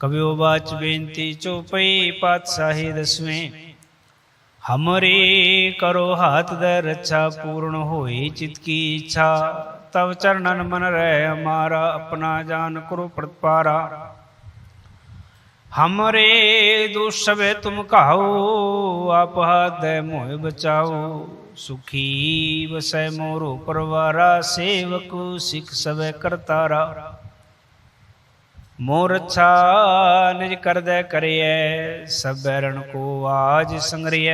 कवियो बाच बेनती चौपई पातशाही दसवें। हमरे करो हाथ दे रक्षा पूर्ण होई चित की इच्छा। तब चरणन मन रहे हमारा अपना जान करो प्रतिपारा। हमरे दोष सबे तुम कहो आप हाथ दे मोह बचाओ। सुखी बसै मोरो परवारा सेवक सिख सबे करतारा। मोर अच्छा निज कर दे करिए सब बैरण को आज संग्रिय।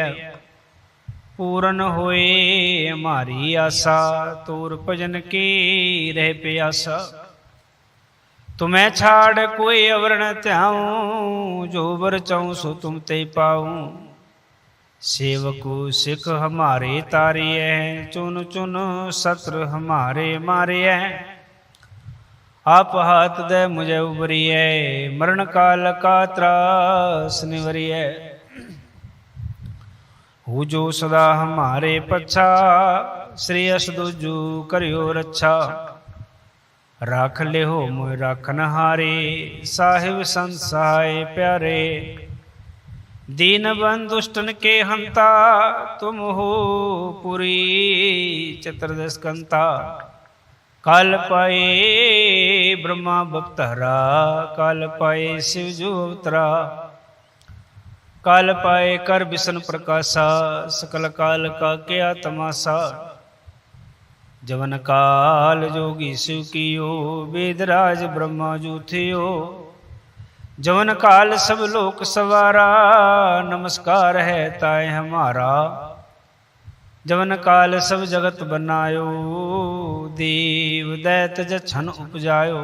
पूर्ण होए हमारी आशा तोर भजन की रह प्यासा। तुम्हें छाड़ कोई अवर न त्याऊं जो वर चाहूं सो तुम ते पाऊं। सेवकु सिख हमारे तारिय चुन चुन सत्र हमारे मारिय। आप हाथ दे मुझे उबरिए मरण काल का त्रास निवरिए। हु जो सदा हमारे पच्छा श्री असदुजु करियो रक्षा। राख ले हो मोय राखन हारे साहिब संत सहाय प्यारे। दीन बंधु दुष्टन के हंता तुम हो पुरी चतुर्दश कंता। काल पाए ब्रह्मा बप्तहरा काल पाए शिव जो अवतरा। काल पाए कर विष्णु प्रकाशा सकल काल का क्या तमाशा। जवन काल जोगी शिव कियो वेदराज ब्रह्मा जो थियो। जवन काल सब लोक सवारा नमस्कार है ताय हमारा। जवन काल सब जगत बनायो देव दैत जछन उपजायो।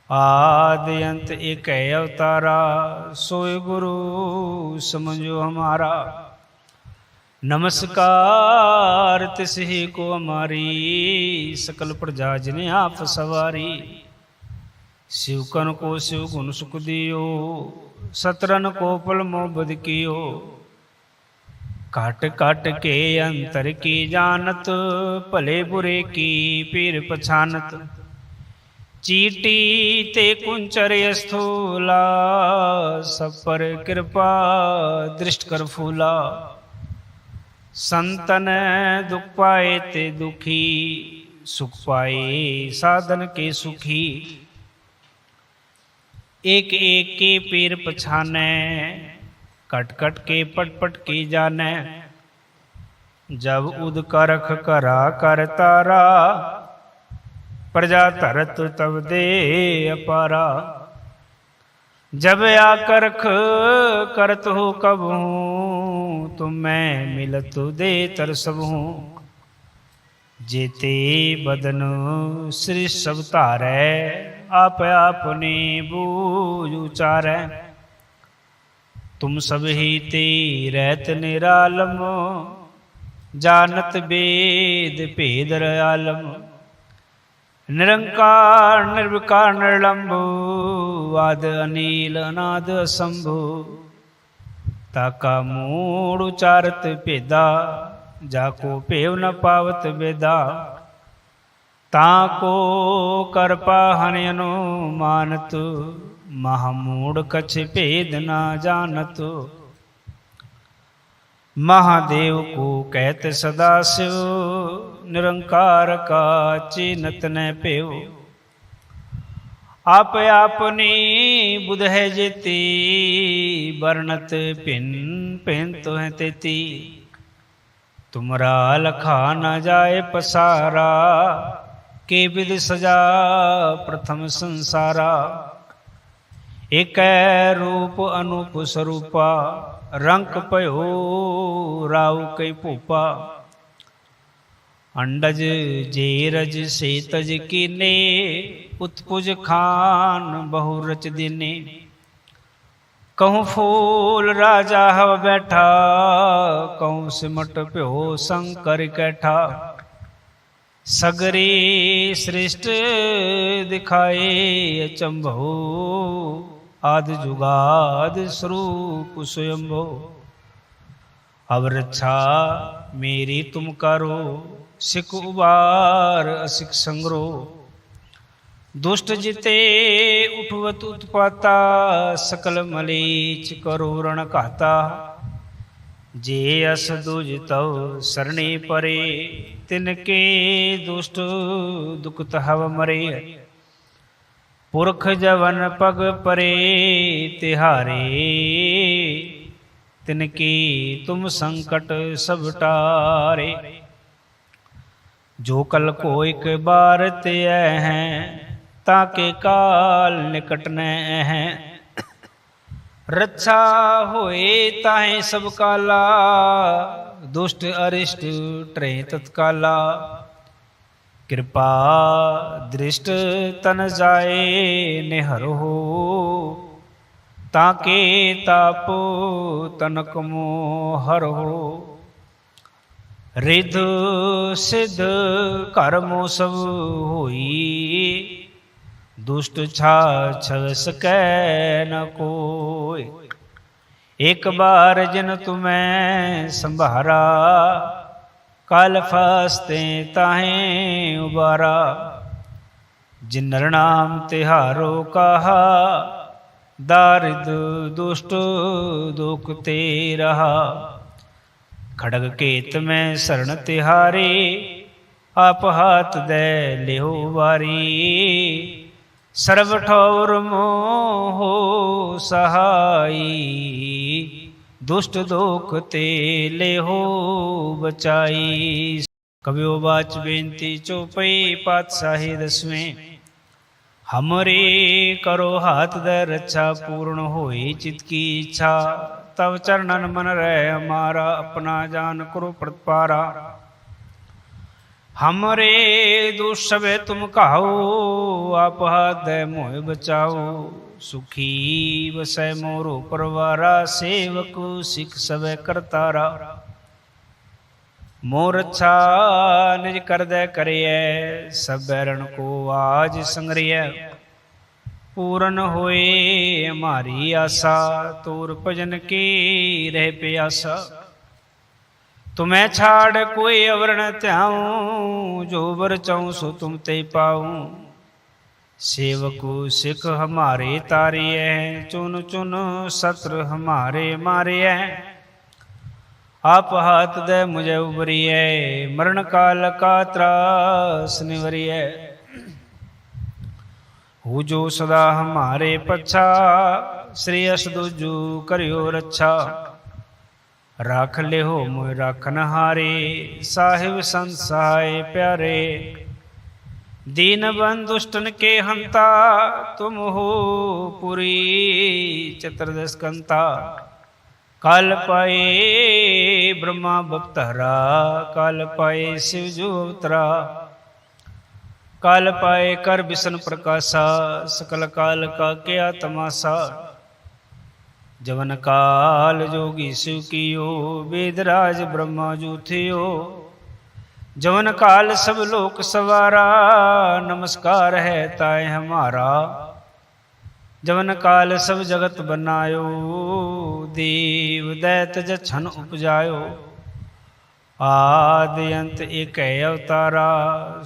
आदि अंत एक अवतारा सोय गुरु समझो हमारा। नमस्कार तिस ही को हमारी सकल प्रजा जिने आप सवारी। शिवकन को शिव गुण सुख दियो सतरन को पल मोबद कियो। काट काट के अंतर की जानत भले बुरे की पीर पछानत। चीटी ते कुंचर स्थूला सब पर कृपा दृष्ट कर फूला। संतन दुख पाए ते दुखी सुख पाए साधन के सुखी। एक एक के पीर पछाने कट कट के पट पट की जाने। जब उद करख करा कर तारा प्रजा तरत तब दे अपारा। जब आकरख करत हो कब हूँ तुम मैं मिलत दे तरसब हूँ। जेते बदन श्री सब तारै आप आपने बूझ उचारै। तुम सब ही ते रहत निरालम जानत वेद भेद आलम। निरंकार निर्विकार निर्लंबु आद अनिल अनाद असंभु। ताका मूड उचारत भेदा जाको पेव न पावत वेदा। ताको कर पाहन मानत महामूढ़ कछ भेद ना जानत। महादेव को कहते सदा शिव निरंकार का चिन्हत न पेव। आप आपनी बुध है जेती वर्णत पिन पिन तो है तेती। तुमरा लखा न जाए पसारा के विध सजा प्रथम संसारा। एक रूप अनूप स्वरूपा रंक पयो राव कई पोपा। अंडज जेरज से तज कीने उत्पुज खान बहु रच दिने। कहूँ फूल राजा हव बैठा कहूँ सिमट प्यो शंकर कैठा। सगरी श्रेष्ठ दिखाए अचंभो आदि जुगाद स्वरूप स्वयंभो। अब रक्षा मेरी तुम करो सिख उबार असिख संग्रो। दुष्ट जिते उठवत उत्पाता, सकल मलीच करो रण घाता। जे अस दुज तव सरणी परे, तिनके दुष्ट दुखत हव मरे। पुरख जवन पग परे तिहारे, तिनकी तुम संकट सब टारे। जो कल को एक बार ते हैं, ताके काल निकट न हैं। रक्षा होए ताहे सब काला, दुष्ट अरिष्ट ट्रे तत्काला। कृपा दृष्ट तन जाए निहर हो, ताके ताप तनक मोहर हो। रिध सिद्ध कर्मो सब होई, दुष्ट छाछव सकै न कोय। एक बार जिन तुम्हें संभारा, काल फास्ते ताहें उबारा। जिन नर नाम तिहारो कहा, दारिद दुष्ट दुख ते रहा। खड़ग केत में शरण तिहारे, आप हाथ दे लेहो वारी। सर्व ठौर मोह सहाई, दुष्ट दोख ते लेहो बचाई। कवियो बाच बेनती चौपई पातशाही 10वें। हमरे करो हाथ दे रक्षा, पूर्ण होई चित की इच्छा। तब चरणन मन रहे हमारा, अपना जान करो प्रतिपारा। हमरे दोष सबे तुम कहो, आप हाथ दे मोह बचाओ। सुखी बसै मोरो परवारा, सेवक सिख सबे करतारा। मोर अच्छा निज कर दे करिए, सब बैरन को आज संगरिय। पूरन होए हमारी आशा, तोर भजन की रह प्यासा। तुम्हें छाड़ कोई अवर न त्याऊं, जो वर चाहूं सो तुम ते पाऊं। सेवकु सिख हमारे तारिय, चुन चुन सत्र हमारे मारिय। आप हाथ दे मुझे उबरिय, मरण काल का त्रास निवरिय। हु जो सदा हमारे पच्छा, श्री अस दुजु करियो रक्षा। राख ले हो मोह राखन हारे, साहिब संत सहाय प्यारे। दीन बंधु दुष्टन के हंता, तुम हो पुरी चतुर्दश कंता। काल पाए ब्रह्मा बप्तहरा, काल पाए शिव जो अवतरा। काल पाए कर विष्णु प्रकाशा, सकल काल का क्या तमाशा। जवन काल जोगी शिव कियो, वेदराज ब्रह्मा जो थियो। जवन काल सब लोक सवारा, नमस्कार है ताय हमारा। जवन काल सब जगत बनायो, देव दैत जछन उपजायो। आदि अंत एक अवतारा,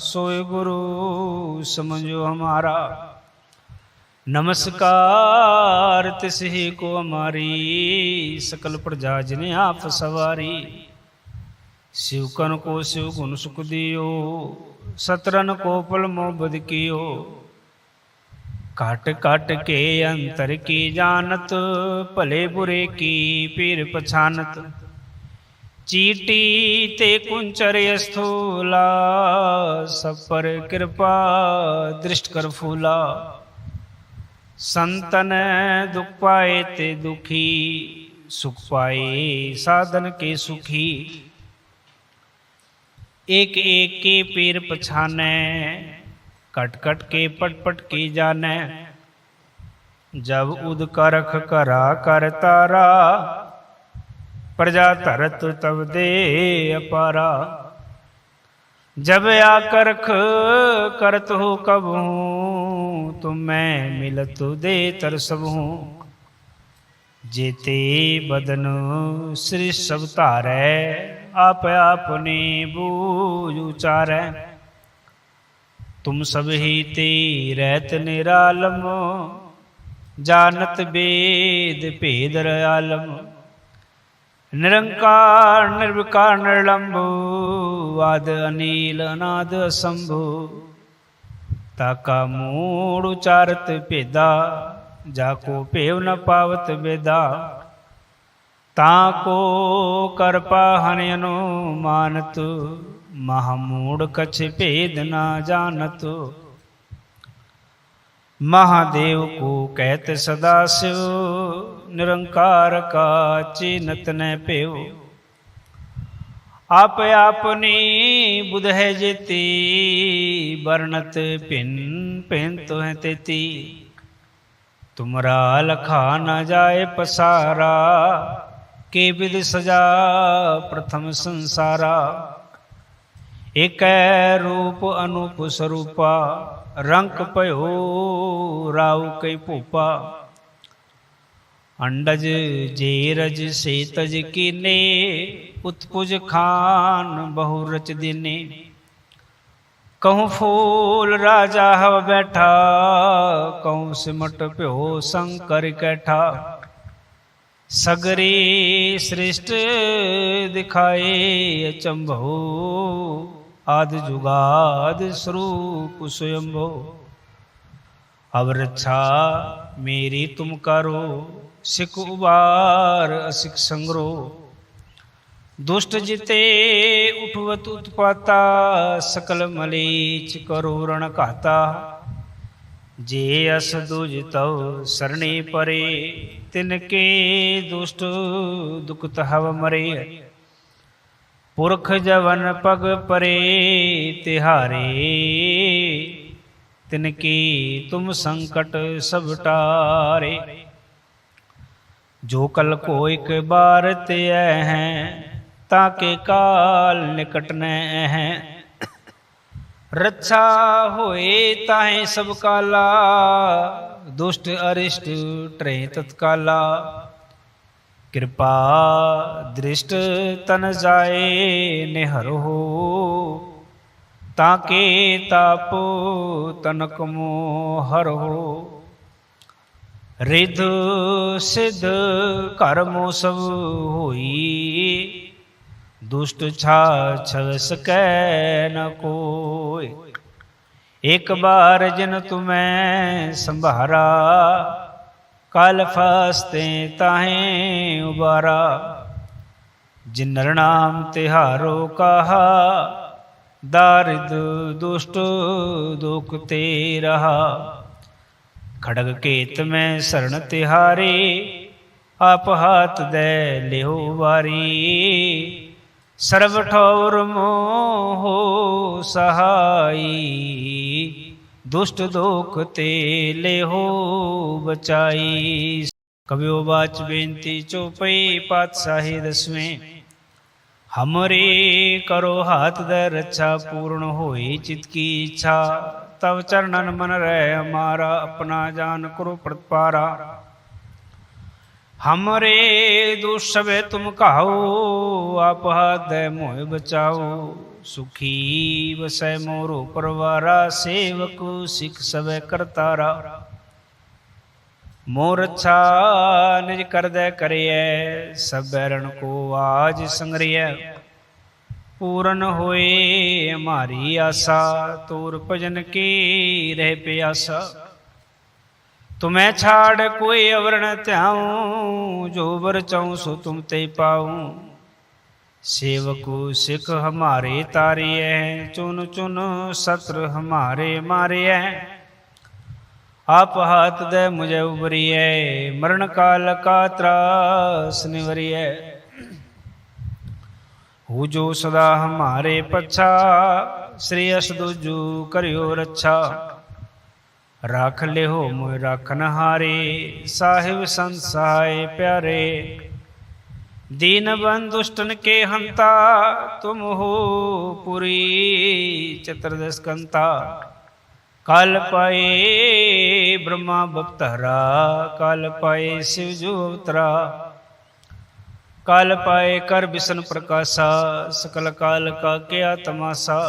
सोय गुरु समझो हमारा। नमस्कार तिसही को हमारी, सकल प्रजा जिने आप सवारी। शिवकन को शिव गुण सुख दियो, सतरन को पल मोबद कियो। काट काट के अंतर की जानत, भले बुरे की पीर पछानत। चीटी ते कुंचर स्थूला, सब पर कृपा दृष्ट कर फूला। संतन दुख पाए ते दुखी, सुख पाए साधन के सुखी। एक एक के पीर पछाने, कट कट के पट पट की जाने। जब उद करख करा कर तारा, प्रजा तरत तब दे अपारा। जब आकरख करत हो कब हूँ, तुम मैं मिलत दे तरसब हूँ। जेते बदन श्री सब तारै, आप आपने बूझ उचारै। तुम सब ही ते रहत निरालम, जानत वेद भेद आलम। निरंकार निर्विकार निर्लंब, आद अनील अनाद असंभु। ताका मूड़ उचारत भेदा, जाको भेव न पावत वेदा। ताको कर पाहन अनुमानत, महामूढ़ कछ भेद न जानत। महादेव को कहत सदा शिव, निरंकार का चिन्हत न पेव। आप आपनी बुध है जेती, वर्णत भिन भिन तो है तेती। तुमरा लखा न जाए पसारा, के विद सजा प्रथम संसारा। एक रूप अनूप स्वरूपा, रंक पयो राव कई भूपा। अंडज जेरज से तज कीने, उत्पुज खान बहु रच दीने। कहूँ फूल राजा हव बैठा, कहूँ सिमट प्यो शंकर कैठा। सगरी सृष्ट दिखाए अचंभो, आद जुगाद स्वरूप स्वयंभो। अब रक्षा मेरी तुम करो, सिख उबार असिख संग्रो। दुष्ट जिते उठवत उत्पाता, सकल मलीच करो रण कहता। जे अस दुज तव सरणी परे, तिनके दुष्ट दुखत हव मरे। पुरख जवन पग परे तिहारे, तिनकी तुम संकट सब टारे। जो कल को एक बार ते हैं, ताके काल निकट न हैं। रक्षा होए ताहे सब काला, दुष्ट अरिष्ट ट्रे तत्काला। कृपा दृष्ट तन जाए निहर हो, ताके ताप तनक मोहर हो। रिध सिद्ध कर्मो सब होई, दुष्ट छा छव सकै न कोय। एक बार जिन तुम्हें संभारा, काल फास्ते ताहें उबारा। जिन नर नाम तिहारो कहा, दारिद दुष्ट दुख ते रहा। खड़ग केत में शरण तिहारे, आप हाथ दे लेहो वारी। सर्व ठौर मोहो सहाई, दुष्ट दोख ते लेहो बचाई। कवियो बाच बेनती चौपई पातशाही दसवें। हमरे करो हाथ दे रक्षा, पूर्ण होई चित की इच्छा। तब चरणन मन रहे हमारा, अपना जान करो प्रतिपारा। हमरे दोष सबे तुम कहो, आप हाथ दे मोह बचाओ। सुखी बसै मोरो परवारा, सेवक सिख सबे करतारा। मोर अच्छा निज कर दे करिए, सब बैरन को आज संगरिय। पूरन होए हमारी आशा, तोर भजन की रह प्यासा। तुम्हें छाड़ कोई अवर न त्याऊं, जो वर चाहूं सो तुम ते पाऊं। सेवकु सिख हमारे तारिय, चुन चुन सत्र हमारे मारिय। आप हाथ दे मुझे उबरिय, मरण काल का त्रास निवरिय। हु जो सदा हमारे पच्छा, श्री अस दूजू करियो रक्षा। राख ले हो मोय राखन हारे, साहिब संत सहाय प्यारे। दीन बंधु दुष्टन के हंता, तुम हो पुरी चतुर्दश कंता। काल पाए ब्रह्मा बप्तहरा, काल पाए शिव जो अवतरा। काल पाए कर विष्णु प्रकाशा, सकल काल का क्या तमाशा।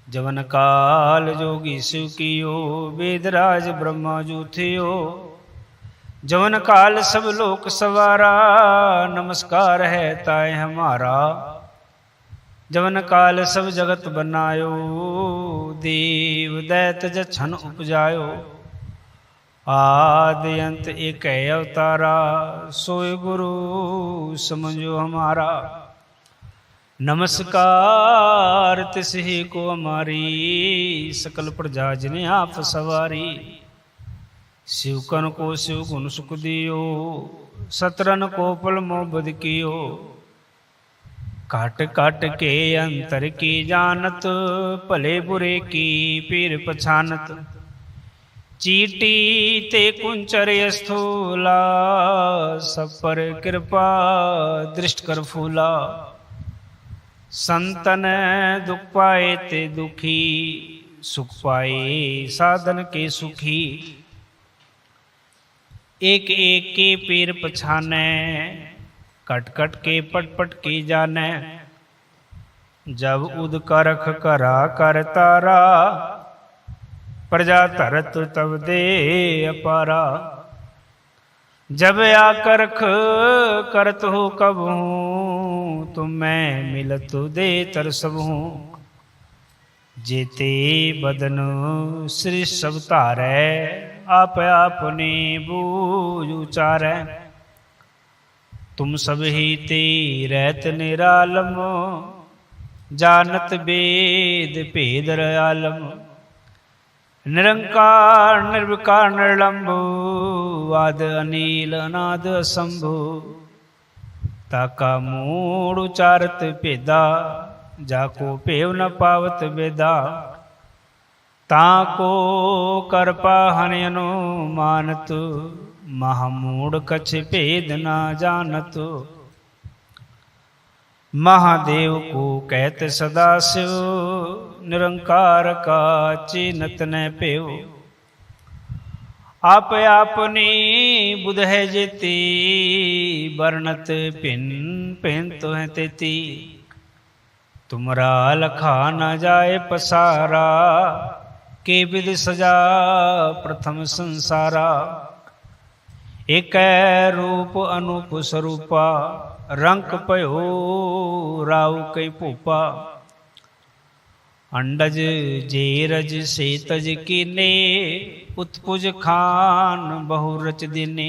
जवन काल जोगी शिव कियो, वेदराज ब्रह्मा जूथियो। जवन काल सब लोक सवारा, नमस्कार है ताय हमारा। जवन काल सब जगत बनायो, देव दैत जछन उपजायो। आदि अंत एक अवतारा, सोय गुरु समझो हमारा। नमस्कार तिस ही को हमारी, सकल प्रजा जिने आप सवारी। शिवकन को शिव गुण सुख दियो, सतरन को पल मोबद कियो। काट काट के अंतर की जानत, भले बुरे की पीर पछानत। चीटी ते कुंचर स्थूला, सब पर कृपा दृष्ट कर फूला। संतन दुख पाए ते दुखी, सुख पाए साधन के सुखी। एक एक के पीर पछाने, कट कट के पट पट की जाने। जब उद करख करा कर तारा, प्रजा धरत तब दे अपारा। जब आकरख करत हो कब हूँ, तुम मैं मिलत दे तरसब हूँ। जेते बदन श्री सब तारै, आप आपने बूझ उचारै। तुम सब ही ते रहत निरालम, जानत वेद भेद आलम। निरंकार निर्विकार निर्लंबु, आद अनील अनाद असंभु। ताका मूड़ उचारत भेदा, जाको पेव न पावत वेदा। ताको कर पाहन अनुमानत, महामूढ़ कछ भेद न जानत। महादेव को कहत सदा शिव, निरंकार का चिन्हत न पेव। आप आपनी बुध है जेती, वर्णत पिन पिन तो है तेती। तुमरा लखा न जाए पसारा, के विद सजा प्रथम संसारा। एक रूप अनूप स्वरूपा, रंक पयो राव कई पोपा। अंडज जेरज से तज कीने, उत्पुज खान बहु रच दिने।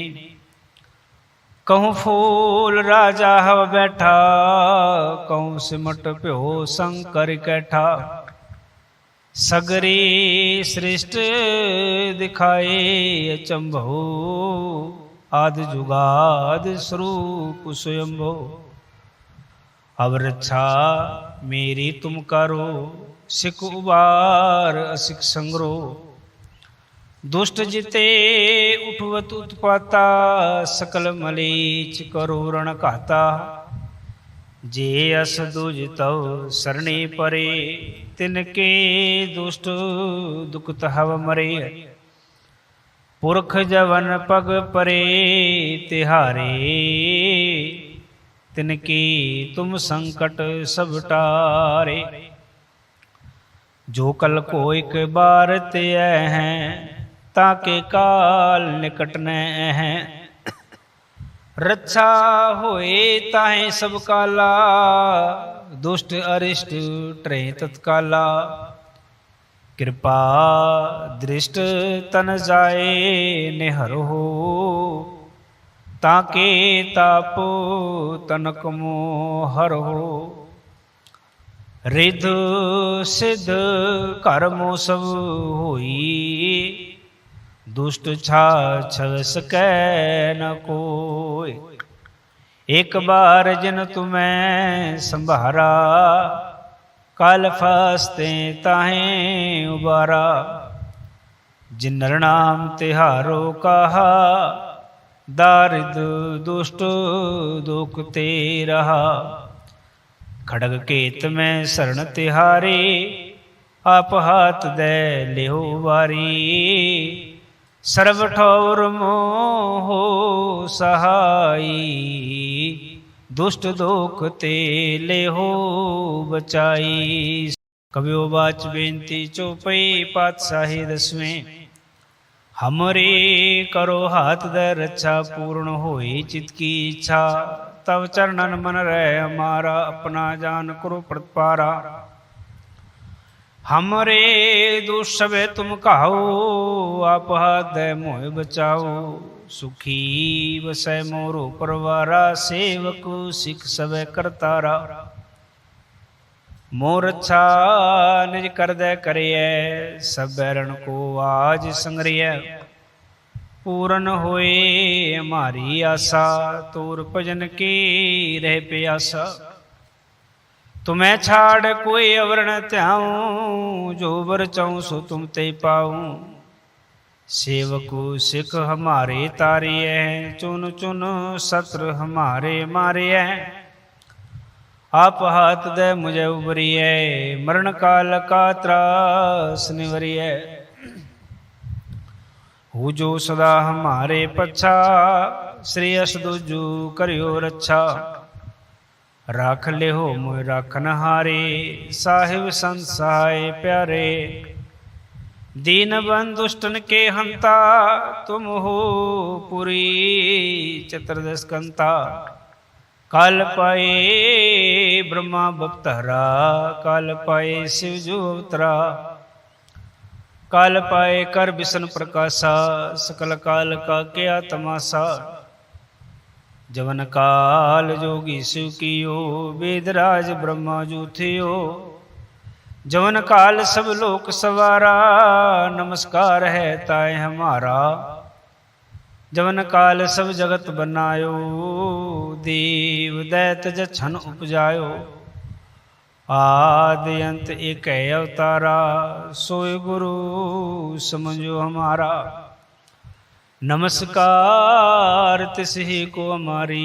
कहूँ फूल राजा हव बैठा, कहूँ सिमट प्यो शंकर कैठा। सगरी श्रेष्ठ दिखाए अचंभो, आद जुगाद स्वरूप स्वयंभो। अब रक्षा मेरी तुम करो, सिख उबार असिख संग्रो। दुष्ट जिते उठवत उत्पाता, सकल मलीच करो रण कहता। जे अस दुज तव सरणी परे, तिनके दुष्ट दुखत हव मरे। पुरख जवन पग परे तिहारे, तिनकी तुम संकट सब टारे। जो कल को एक बार ते हैं, ताके काल निकट न हैं। रक्षा होए ताहे सब काला, दुष्ट अरिष्ट ट्रे तत्काला। कृपा दृष्ट तन जाए निहर हो, ताके ताप तनक मोहर हो। रिध सिद्ध कर्मो सब होई, दुष्ट छा छव सकै न कोय। एक बार जिन तुम्हें संभारा, काल फास्ते ताहें उबारा। जिन नर नाम तिहारो कहा, दारिद दुष्ट दुख ते रहा। खड़ग केत में शरण तिहारे, आप हाथ दे लेहो वारी। सर्व ठौर मोह सहाई, दुष्ट दुख ते लेहो बचाई। कवियो बाच बेनती चौपई पातशाही दसवें। हमरे करो हाथ दे रक्षा पूर्ण होई चित की इच्छा। तब चरणन मन रहे हमारा अपना जान करो प्रतिपारा। हमरे दोष सबे तुम कहो आप हाथ दे मोह बचाओ। सुखी बसै मोरो परवारा सेवक सिख सबे करतारा। मोर अच्छा निज कर दे करिए सब बैरण को आज संग्रिय। पूर्ण होए हमारी आशा तोर भजन की रह प्यासा। तुम्हें छाड़ कोई अवर न त्याऊं जो वर चाहूं सो तुम ते पाऊं। सेवकु सिख हमारे तारिय चुन चुन सत्र हमारे मारिय। आप हाथ दे मुझे उबरिए मरण काल का त्रास निवरिए। हु जो सदा हमारे पच्छा श्री असदुजु करियो रक्षा। राख ले हो मोय राखन हारे साहिब संत सहाय प्यारे। दीन बंधु दुष्टन के हंता तुम हो पुरी चतुर्दश कंता। काल पाए ब्रह्मा बप्तहरा काल पाए शिव जो अवतरा। काल पाए कर विष्णु प्रकाशा सकल काल का क्या तमाशा। जवन काल जोगी शिव कियो वेदराज ब्रह्मा जो थियो। जवन काल सब लोक सवारा नमस्कार है ताय हमारा। जवन काल सब जगत बनायो देव दैत जछन उपजायो। आदि अंत एक अवतारा सोय गुरु समझो हमारा। नमस्कार तिस ही को हमारी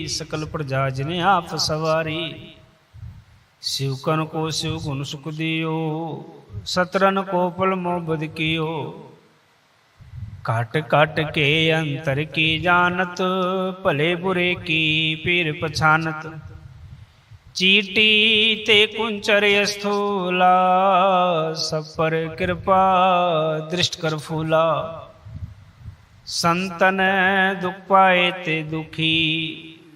सकल प्रजा जिने आप सवारी। शिवकन को शिव गुण सुख दियो सतरन को पल मोबद कियो। काट काट के अंतर की जानत भले बुरे की पीर पछानत। चीटी ते कुंचर स्थूला सब पर कृपा दृष्ट कर फूला। संतन दुख पाए ते दुखी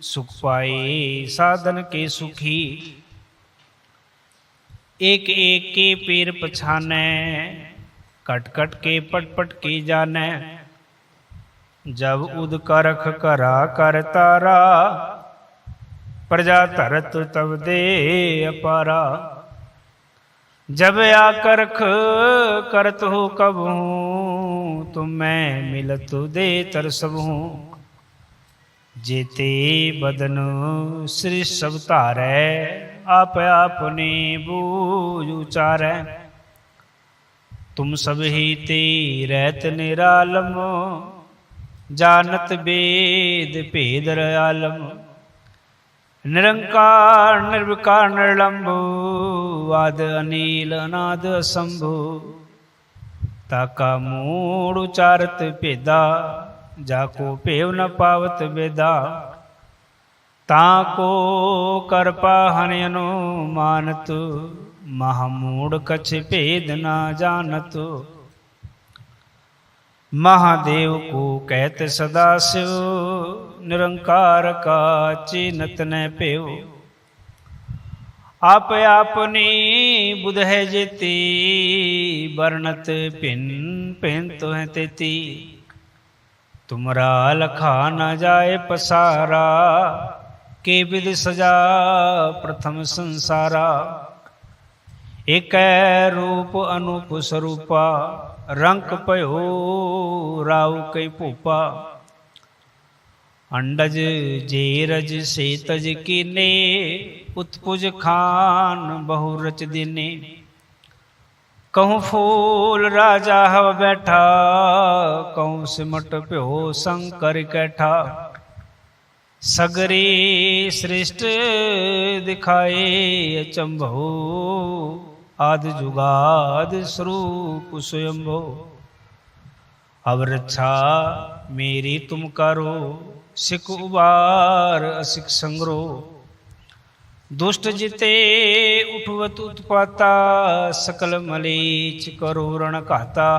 सुख पाए साधन के सुखी। एक एक के पीर पछाने कट कट के पट पट की जाने। जब उद करख करा कर तारा प्रजा तरत तब दे अपारा। जब आकरख करत हो कब हूँ तुम मैं मिलत दे तरसब हूँ। जेते बदन श्री सब तारै आप आपने बूझ उचारै। तुम सब ही ते रहत निरालम जानत वेद भेद आलम। निरंकार निर्विकार निर्लंबु आद अनिल अनाद असंभु। ताका मूड उचारत भेदा जाको पेव न पावत वेदा। ताको कर पाहन मानत महामूढ़ कछ भेद न जानत। महादेव को कहते सदा शिव निरंकार का चिन्हत न पेव। आप आपनी बुध है जेती वर्णत पिन पिन तो है तेती। तुमरा लखा न जाए पसारा के विध सजा प्रथम संसारा। एक रूप अनूप स्वरूपा रंक पयो राव कई पोपा। अंडज जेरज से तज कीने उत्पुज खान बहु रच दिने। कहूँ फूल राजा हव बैठा कहूँ सिमट प्यो शंकर कैठा। सगरी श्रेष्ठ दिखाए अचंभो आदि जुगाद स्वरूप स्वयंभो। अब रक्षा मेरी तुम करो सिख उबार असिख संग्रो। दुष्ट जिते उठवत उत्पाता, सकल मलीच करो रण घाता।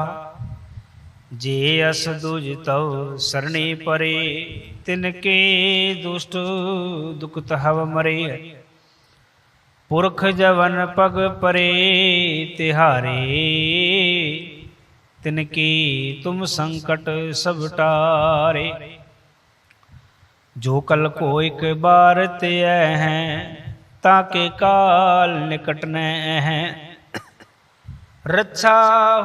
जे अस दुज तव सरणी परे, तिनके दुष्ट दुखत हव मरे। पुरख जवन पग परे तिहारे, तिनकी तुम संकट सब टारे। जो कल को एक बार ते हैं, ताके काल निकट न हैं। रक्षा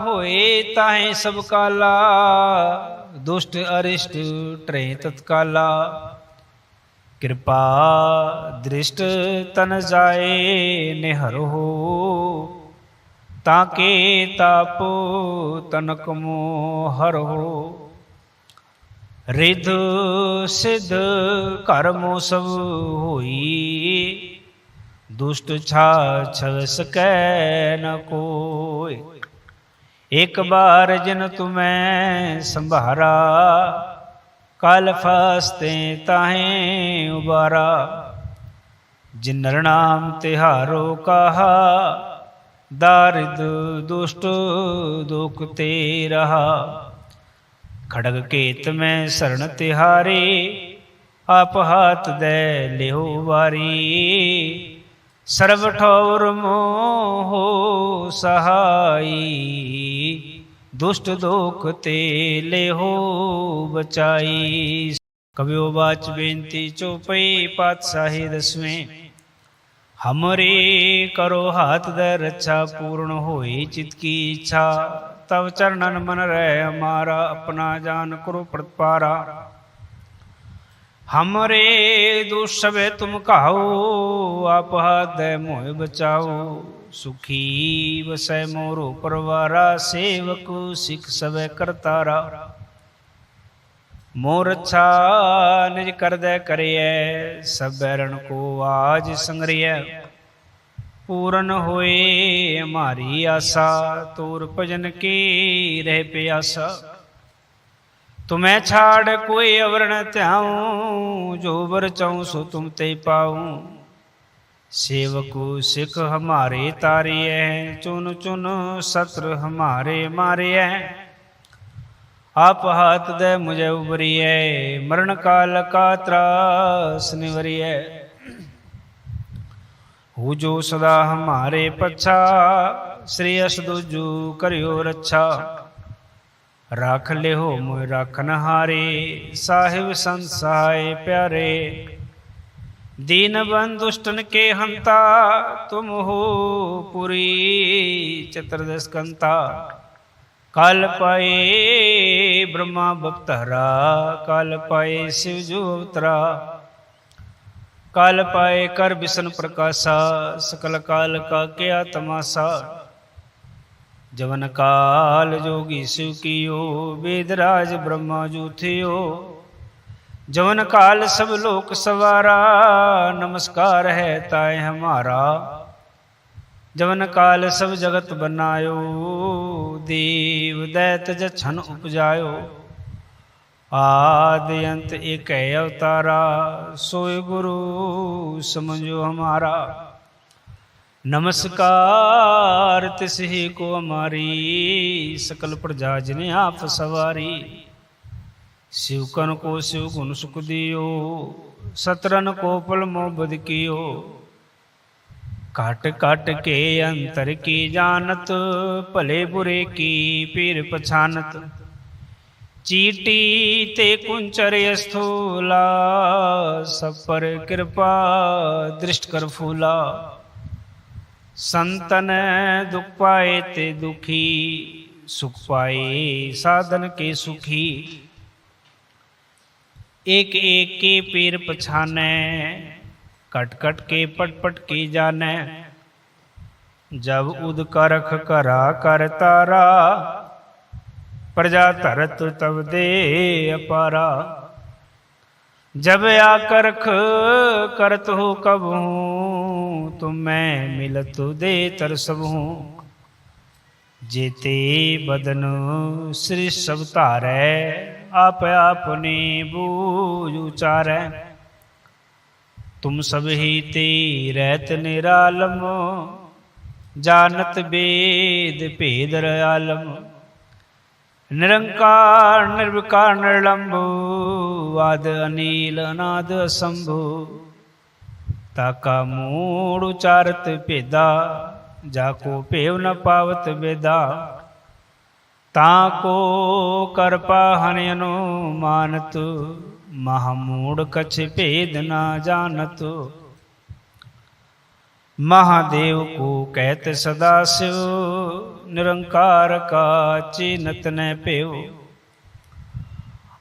होए ताहे सब काला, दुष्ट अरिष्ट ट्रे तत्काला। कृपा दृष्ट तन जाए निहर हो, ताके ताप तनक मोहर हो। रिध सिद्ध कर्मो सब होई, दुष्ट छाछव सकै न कोय। एक बार जिन तुम्हें संभारा, काल फास्ते ताहें उबारा। जिन नर नाम तिहारो कहा, दारिद दुष्ट दुख ते रहा। खड़ग केत में शरण तिहारे, आप हाथ दे लेहो वारी। सर्व ठौर मोह सहाई, दुष्ट दोख ते लेहो बचाई। कवियो बाच बेनती चौपई पातशाही दसवें। हमरे करो हाथ दे रक्षा, पूर्ण होई चित की इच्छा। तब चरणन मन रहे हमारा, अपना जान करो प्रतिपारा। हमरे दोष सबे तुम कहो, आप हाथ दे मोह बचाओ। सुखी बसै मोरो परवारा, सेवक सिख सबे करतारा। मोर अच्छा निज कर दे करिए, सब बैरन को आज संगरिय। पूरन होए हमारी आशा, तोर भजन की रह प्यासा। तुम्हें छाड़ कोई अवर न त्याऊं, जो वर चाहूं सो तुम ते पाऊं। सेवकु सिख हमारे तारिय, चुन चुन सत्र हमारे मारिय। आप हाथ दे मुझे उबरिय, मरण काल का त्रास निवरिय। हु जो सदा हमारे पच्छा, श्री अस दुजु करियो रक्षा। राख ले हो मोह राखन हारे, साहिब संत सहाय प्यारे। दीन बंधु दुष्टन के हंता, तुम हो पुरी चतुर्दश कंता। काल पाए ब्रह्मा बप्तहरा, काल पाए शिव जो अवतरा। काल पाए कर विष्णु प्रकाशा, सकल काल का क्या तमाशा। जवन काल जोगी शिव कियो, वेदराज ब्रह्मा जो थियो। जवन काल सब लोक सवारा, नमस्कार है ताय हमारा। जवन काल सब जगत बनायो, देव दैत जछन उपजायो। आदि अंत एक अवतारा, सोय गुरु समझो हमारा। नमस्कार तिसही को हमारी, सकल प्रजा जिने आप सवारी। शिवकन को शिव गुण सुख दियो, सतरन को पल मोबद कियो। काट काट के अंतर की जानत, भले बुरे की पीर पछानत। चीटी ते कुंचर स्थूला, सब पर कृपा दृष्ट कर फूला। संतन दुख पाए ते दुखी, सुख पाए साधन के सुखी। एक एक के पीर पछाने, कट कट के पट पट की जाने। जब उद करख करा कर तारा, प्रजा तरत तब दे अपारा। जब आकरख करत हो कब हूँ, तुम मैं मिलत दे तरसब हूँ। जेते बदन श्री सब तारै, आप आपने बूझ उचारै। तुम सब ही ते रहत निरालम, जानत वेद भेद आलम। निरंकार निर्विकार निर्लंब, आद अनील अनाद असंभु। ताका मूड़ उचारत भेदा, जाको भेव न पावत वेदा। ताको कर पाहन अनुमानत, महामूढ़ कछ भेद न जानत। महादेव को कहत सदा शिव, निरंकार का चिन्हत न पेव।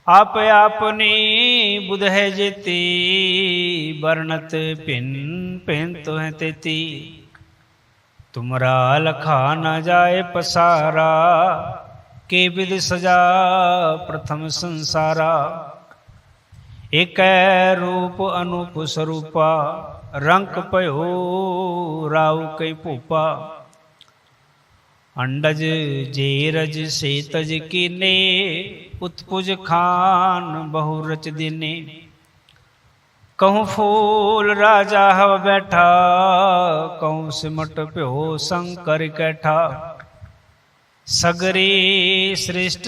आप आपनी बुध है जेती, वर्णत भिन भिन तो है तेती। तुमरा लखा न जाए पसारा, के विद सजा प्रथम संसारा। एक रूप अनूप स्वरूपा, रंक पयो राव कई भूपा। अंडज जेरज से तज कीने, उत्पुज खान बहु रच दीने। कहूँ फूल राजा हव बैठा, कहूँ सिमट प्यो शंकर कैठा। सगरी सृष्ट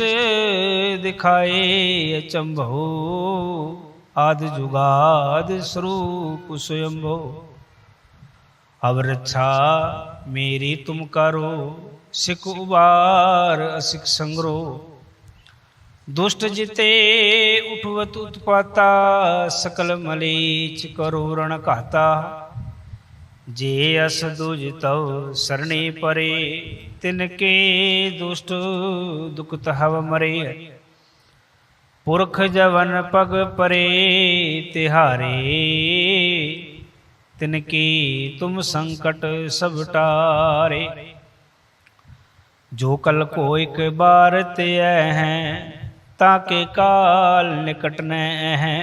दिखाए अचंभो, आद जुगाद स्वरूप स्वयंभो। अब रक्षा मेरी तुम करो, सिख उबार असिख संग्रो। दुष्ट जिते उठवत उत्पाता, सकल मलीच करो रण कहता। जे अस दुज तव सरणी परे, तिनके दुष्ट दुखत हव मरे। पुरख जवन पग परे तिहारे, तिनकी तुम संकट सब टारे। जो कल को एक बार ते हैं, ताके काल निकट न हैं।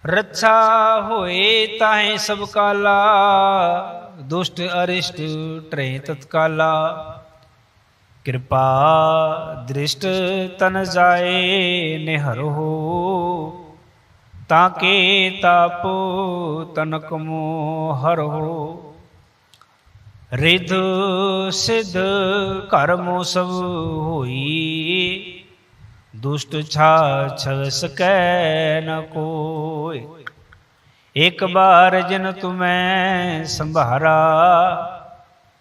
रक्षा होए ताहे सब काला, दुष्ट अरिष्ट ट्रे तत्काला। कृपा दृष्ट तन जाए निहर हो, ताके ताप तनक मोहर हो। रिध सिद्ध कर्मो सब होई, दुष्ट छा छव सकै न कोय। एक बार जिन तुम्हें संभारा,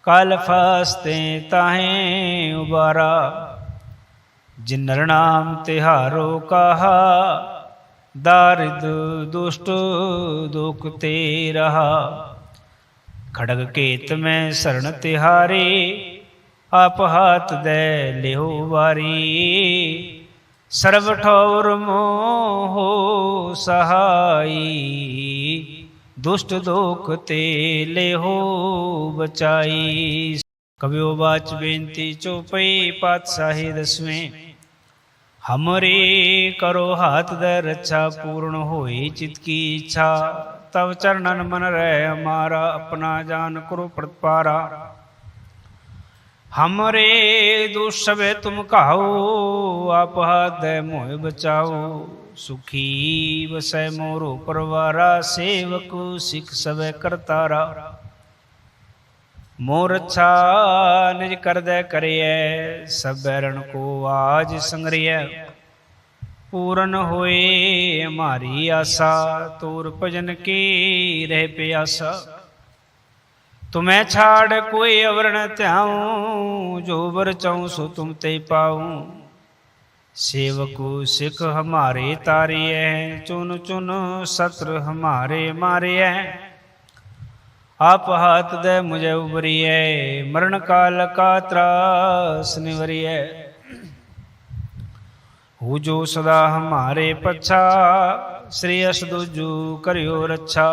काल फास्ते ताहें उबारा। जिन नर नाम तिहारो कहा, दारिद दुष्ट दुख ते रहा। खड़ग केत में शरण तिहारे, आप हाथ दे लेहो वारी। सर्व ठौर मोहो सहाई, दुष्ट दोख ते लेहो बचाई। कवियो बाच बेनती चौपई पातशाही दसवें। हमरे करो हाथ दे रक्षा, पूर्ण होई चित की इच्छा। तब चरणन मन रहे हमारा, अपना जान करो प्रतिपारा। हमरे दोष सबे तुम कहो, आप हाथ दे मोह बचाओ। सुखी बसै मोरो परवारा, सेवक सिख सबे करतारा। मोर अच्छा निज कर दे करिए, सब बैरन को आज संगरिय। पूरन होए हमारी आशा, तोर भजन की रह प्यासा। तुम्हें छाड़ कोई अवर न त्याऊं, जो वर चाहूं सो तुम ते पाऊं। सेवकु सिख हमारे तारिय, चुन चुन सत्र हमारे मारिय। आप हाथ दे मुझे उबरिय, मरण काल का त्रास निवरिय। हु जो सदा हमारे पच्छा, श्री अस दूजू करियो रक्षा।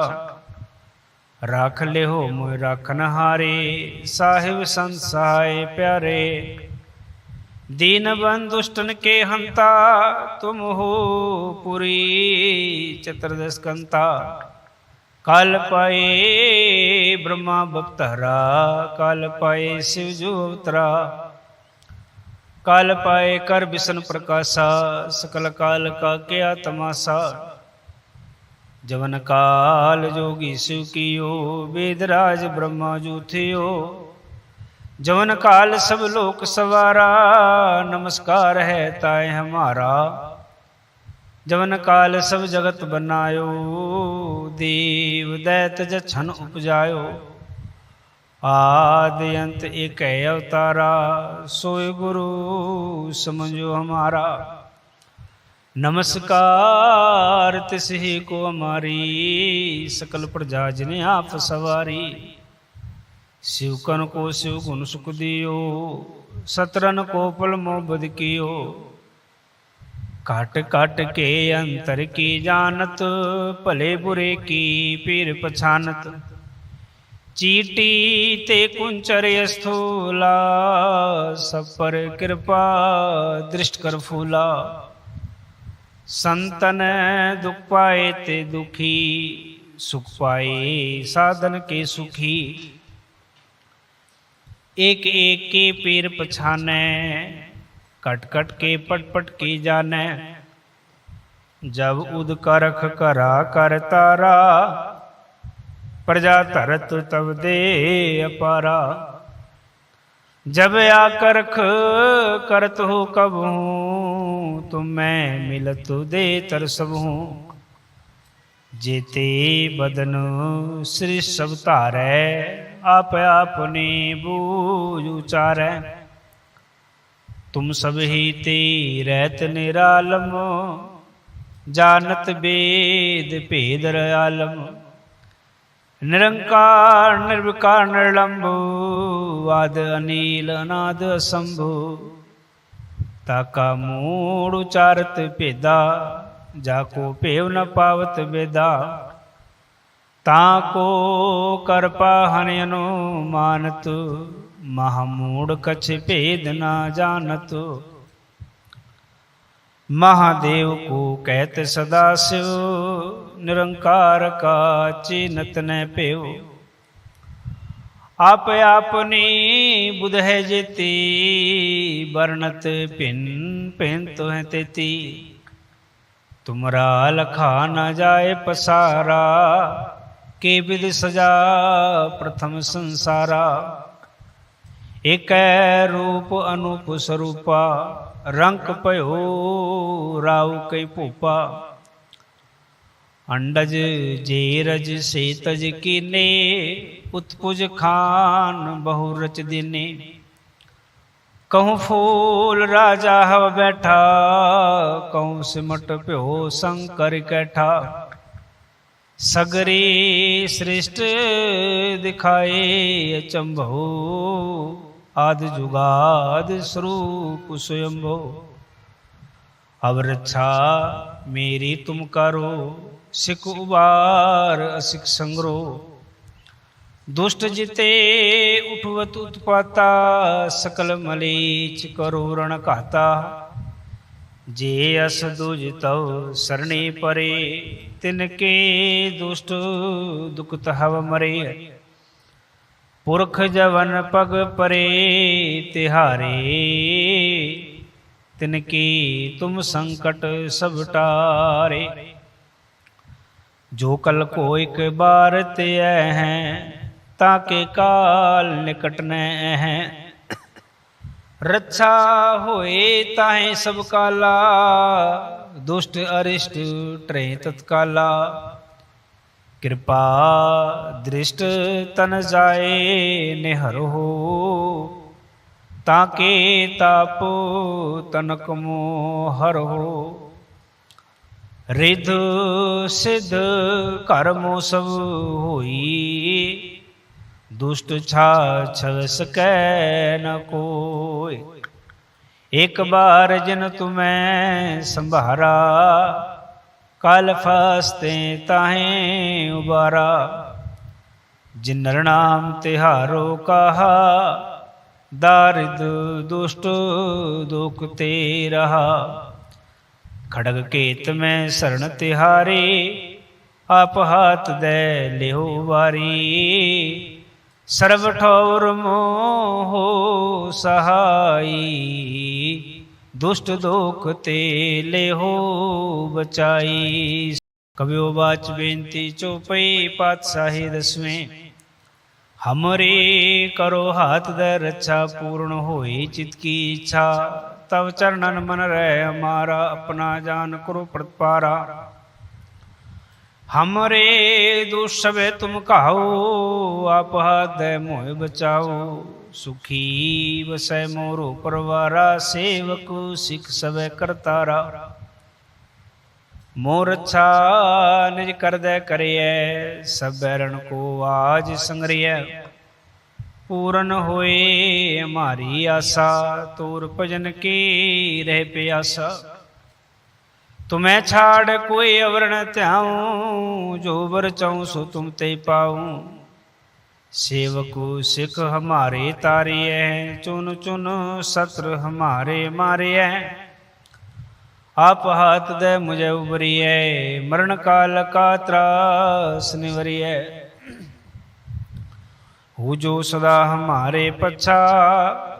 राख ले हो मोय राखन हारे, साहिब संत सहाय प्यारे। दीन बंधु दुष्टन के हंता, तुम हो पुरी चतुर्दश कंता। काल पाए ब्रह्मा बप्तहरा, काल पाए शिव जो अवतरा। काल पाए कर विष्णु प्रकाशा, सकल काल का क्या तमाशा। जवन काल जोगी शिव कियो, वेदराज ब्रह्मा जूथियो। जवन काल सब लोक सवारा, नमस्कार है ताय हमारा। जवन काल सब जगत बनायो, देव दैत जछन उपजायो। आदि अंत एक अवतारा, सोय गुरु समझो हमारा। नमस्कार तिस ही को हमारी, सकल प्रजा जिने आप सवारी। शिवकन को शिव गुण सुख दियो, सतरन को पल मोबद कियो। काट काट के अंतर की जानत, भले बुरे की पीर पछानत। चीटी ते कुंचर स्थूला, सब पर कृपा दृष्ट कर फूला। संतन दुख पाए ते दुखी, सुख पाए साधन के सुखी। एक एक के पीर पछाने, कट कट के पट पट की जाने। जब उद करख करा कर तारा, प्रजा धरत तब दे अपारा। जब आकरख करत हो कब हूँ, तुम मैं मिलत दे तरसब हूँ। जेते बदन श्री सब तारै, आप आपने बूझ उचारै। तुम सब ही ते रहत निरालम, जानत वेद भेद आलम। निरंकार निर्विकार निर्लंबु, आद अनील अनाद असंभु। ताका मूड़ उचारत भेदा, जाको पेव न पावत वेदा। ताको कर पाहन अनुमानत, महामूढ़ कछ भेद न जानत। महादेव को कहत सदा शिव, निरंकार का चिन्हत न पेव। आप आपनी बुध है जेती, वर्णत पिन पिन तो है तेती। तुमरा लखा न जाए पसारा, के विद सजा प्रथम संसारा। एक रूप अनूप स्वरूपा, रंक पयो राव कई भूपा। अंडज जेरज से तज कीने, उत्पुज खान बहु रच दिने। कहूँ फूल राजा हव बैठा, कहूँ सिमट प्यो शंकर कैठा। सगरी श्रेष्ठ दिखाए अचंभो, आद जुगाद स्वरूप स्वयंभो। अब रक्षा मेरी तुम करो, सिख उबार असिख संग्रो। दुष्ट जिते उठवत उत्पाता, सकल मलीच करो रण कहता। जे अस दुज तव सरणी परे, तिनके दुष्ट दुखत हव मरे। पुरख जवन पग परे तिहारे, तिनकी तुम संकट सब टारे। जो कल को एक बार ते हैं, ताके काल निकट न हैं। रक्षा होए ताहे सब काला, दुष्ट अरिष्ट ट्रे तत्काला। कृपा दृष्ट तन जाए निहर हो, ताके ताप तनक मोहर हो। रिध सिद्ध कर्मो सब होई, दुष्ट छा छव सकै न कोय। एक बार जिन तुम्हें संभारा, काल फास्ते ताहें उबारा। जिन नर नाम तिहारो कहा, दारिद दुष्ट दुख ते रहा। खड़ग केत में शरण तिहारे, आप हाथ दे लेहो वारी। सर्व ठौर मोह सहाई, दुष्ट दुख ते लेहो बचाई। कवियो बाच बेनती चौपई पातशाही दसवें। हमरे करो हाथ दे रक्षा पूर्ण होई चित की इच्छा। तब चरणन मन रहे हमारा अपना जान करो प्रतिपारा। हमरे दोष सबे तुम कहो आप हाथ दे मोह बचाओ। सुखी बसै मोरो परवारा सेवक सिख सबे करतारा। मोर अच्छा निज कर दे करिए सब बैरण को आज संग्रिय। पूरन होए हमारी आशा तोर भजन की रह प्यासा। तुम्हें छाड़ कोई अवर न त्याऊं जो वर चाहूं सो तुम ते पाऊं। सेवकु सिख हमारे तारिय चुन चुन सत्र हमारे मारिय। आप हाथ दे मुझे उबरिए मरण काल का त्रास निवरिए। हु जो सदा हमारे पच्छा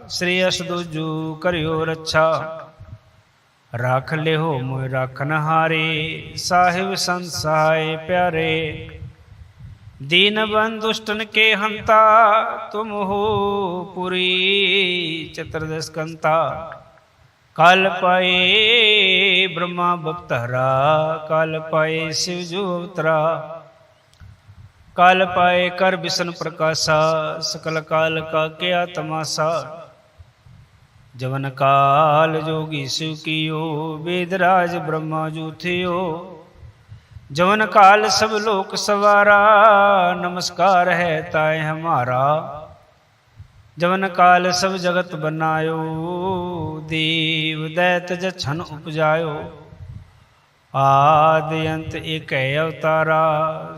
श्री असदुजु करियो रक्षा। राख ले हो मोय राखन हारे साहिब संत सहाय प्यारे। दीन बंधु दुष्टन के हंता तुम हो पुरी चतुर्दश कंता। काल पाए ब्रह्मा बप्तहरा काल पाए शिव जो अवतरा। काल पाए कर विष्णु प्रकाशा सकल काल का क्या तमाशा। जवन काल जोगी शिव कियो वेदराज ब्रह्मा जो थियो। जवन काल सब लोक सवारा नमस्कार है ताय हमारा। जवन काल सब जगत बनायो देव दैत जछन उपजायो। आदि अंत एक अवतारा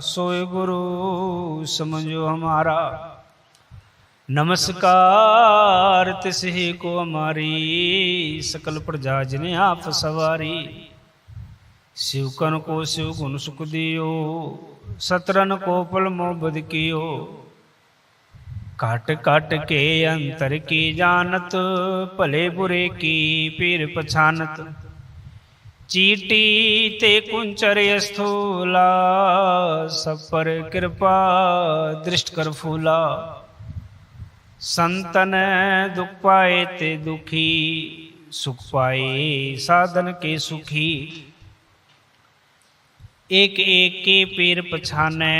सोय गुरु समझो हमारा। नमस्कार तिस ही को हमारी सकल प्रजा जिने आप सवारी। शिवकन को शिव गुण सुख दियो सतरन को पल मोबद कियो। काट काट के अंतर की जानत भले बुरे की पीर पछानत। चीटी ते कुंचर स्थूला सब पर कृपा दृष्ट कर फूला। संतन दुख पाए ते दुखी सुख पाए साधन के सुखी। एक एक के पीर पछाने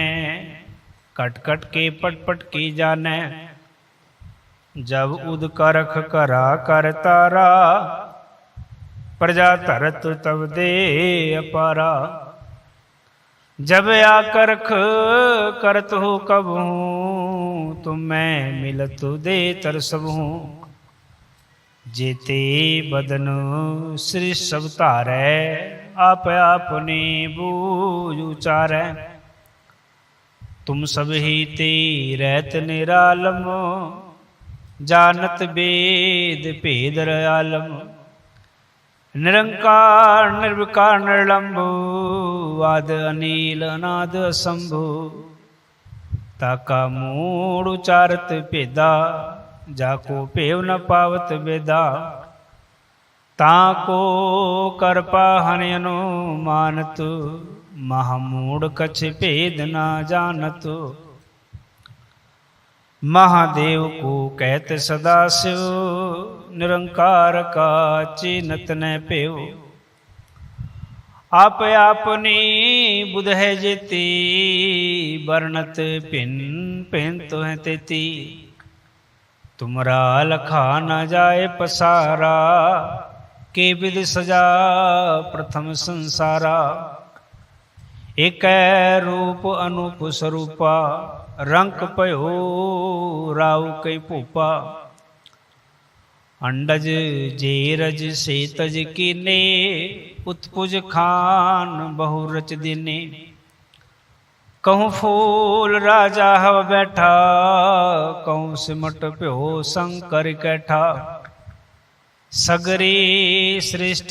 कट कट के पट पट की जाने। जब उद करख करा कर तारा प्रजा धरत तब दे अपारा। जब आकरख करत हो कब हूँ तुम मैं मिलत दे तरसब हूँ। जेते बदन श्री सब तारै आप आपने बूझ उचारै। तुम सब ही ते रहत निरालम जानत वेद भेद आलम। निरंकार निर्विकार निर्लंबु आद अनिल अनाद असंभु। ताका मूड़ उचारत भेदा जाको पेव न पावत वेदा। ताको कर पाहन अनुमानत महामूढ़ कछ भेद न जानत। महादेव को कहते सदा शिव निरंकार का चिन्हत न पेव। आप आपनी बुध है जेती वर्णत पिन पिन तो है तेती। तुमरा लखा न जाए पसारा के विध सजा प्रथम संसारा। एक रूप अनूप स्वरूपा रंक पयो राव कई पोपा। अंडज जेरज से तज कीने उत्पुज खान बहु रच दिने। कहूँ फूल राजा हव बैठा कहूँ सिमट प्यो शंकर कैठा। सगरी श्रेष्ठ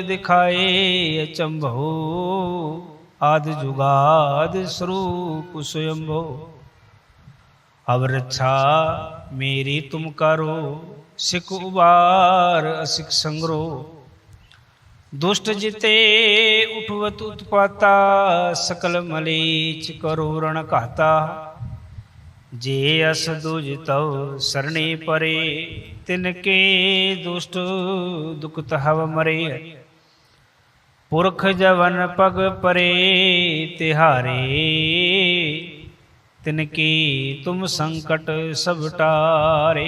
दिखाए अचंभो आदि जुगाद स्वरूप स्वयंभो। अब रक्षा मेरी तुम करो सिख उबार असिख संग्रो। दुष्ट जिते उठवत उत्पाता, सकल मलीच करो रण घाता। जे अस दुज तव सरणी परे, तिनके दुष्ट दुखत हव मरे। पुरख जवन पग परे तिहारे, तिनकी तुम संकट सब टारे।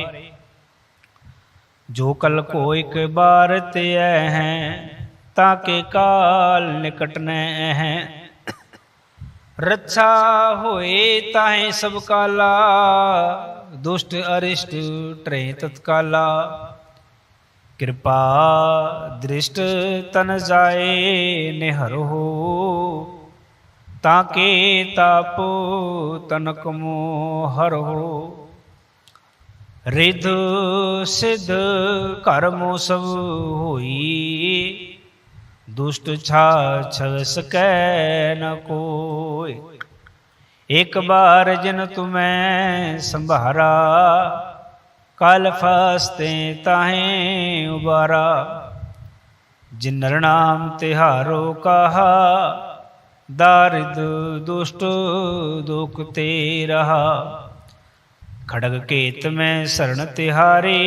जो कल को एक बार ते हैं, ताके काल निकट न हैं। रक्षा होए ताहे सब काला, दुष्ट अरिष्ट ट्रे तत्काला। कृपा दृष्ट तन जाए निहर हो, ताके ताप तनक मोहर हो। रिध सिद्ध कर्मो सब होई, दुष्ट छाछव सकै न कोय। एक बार जिन तुम्हें संभारा, काल फास्ते ताहें उबारा। जिन नर नाम तिहारो कहा, दारिद दुष्ट दुख ते रहा। खड़ग केत में शरण तिहारे,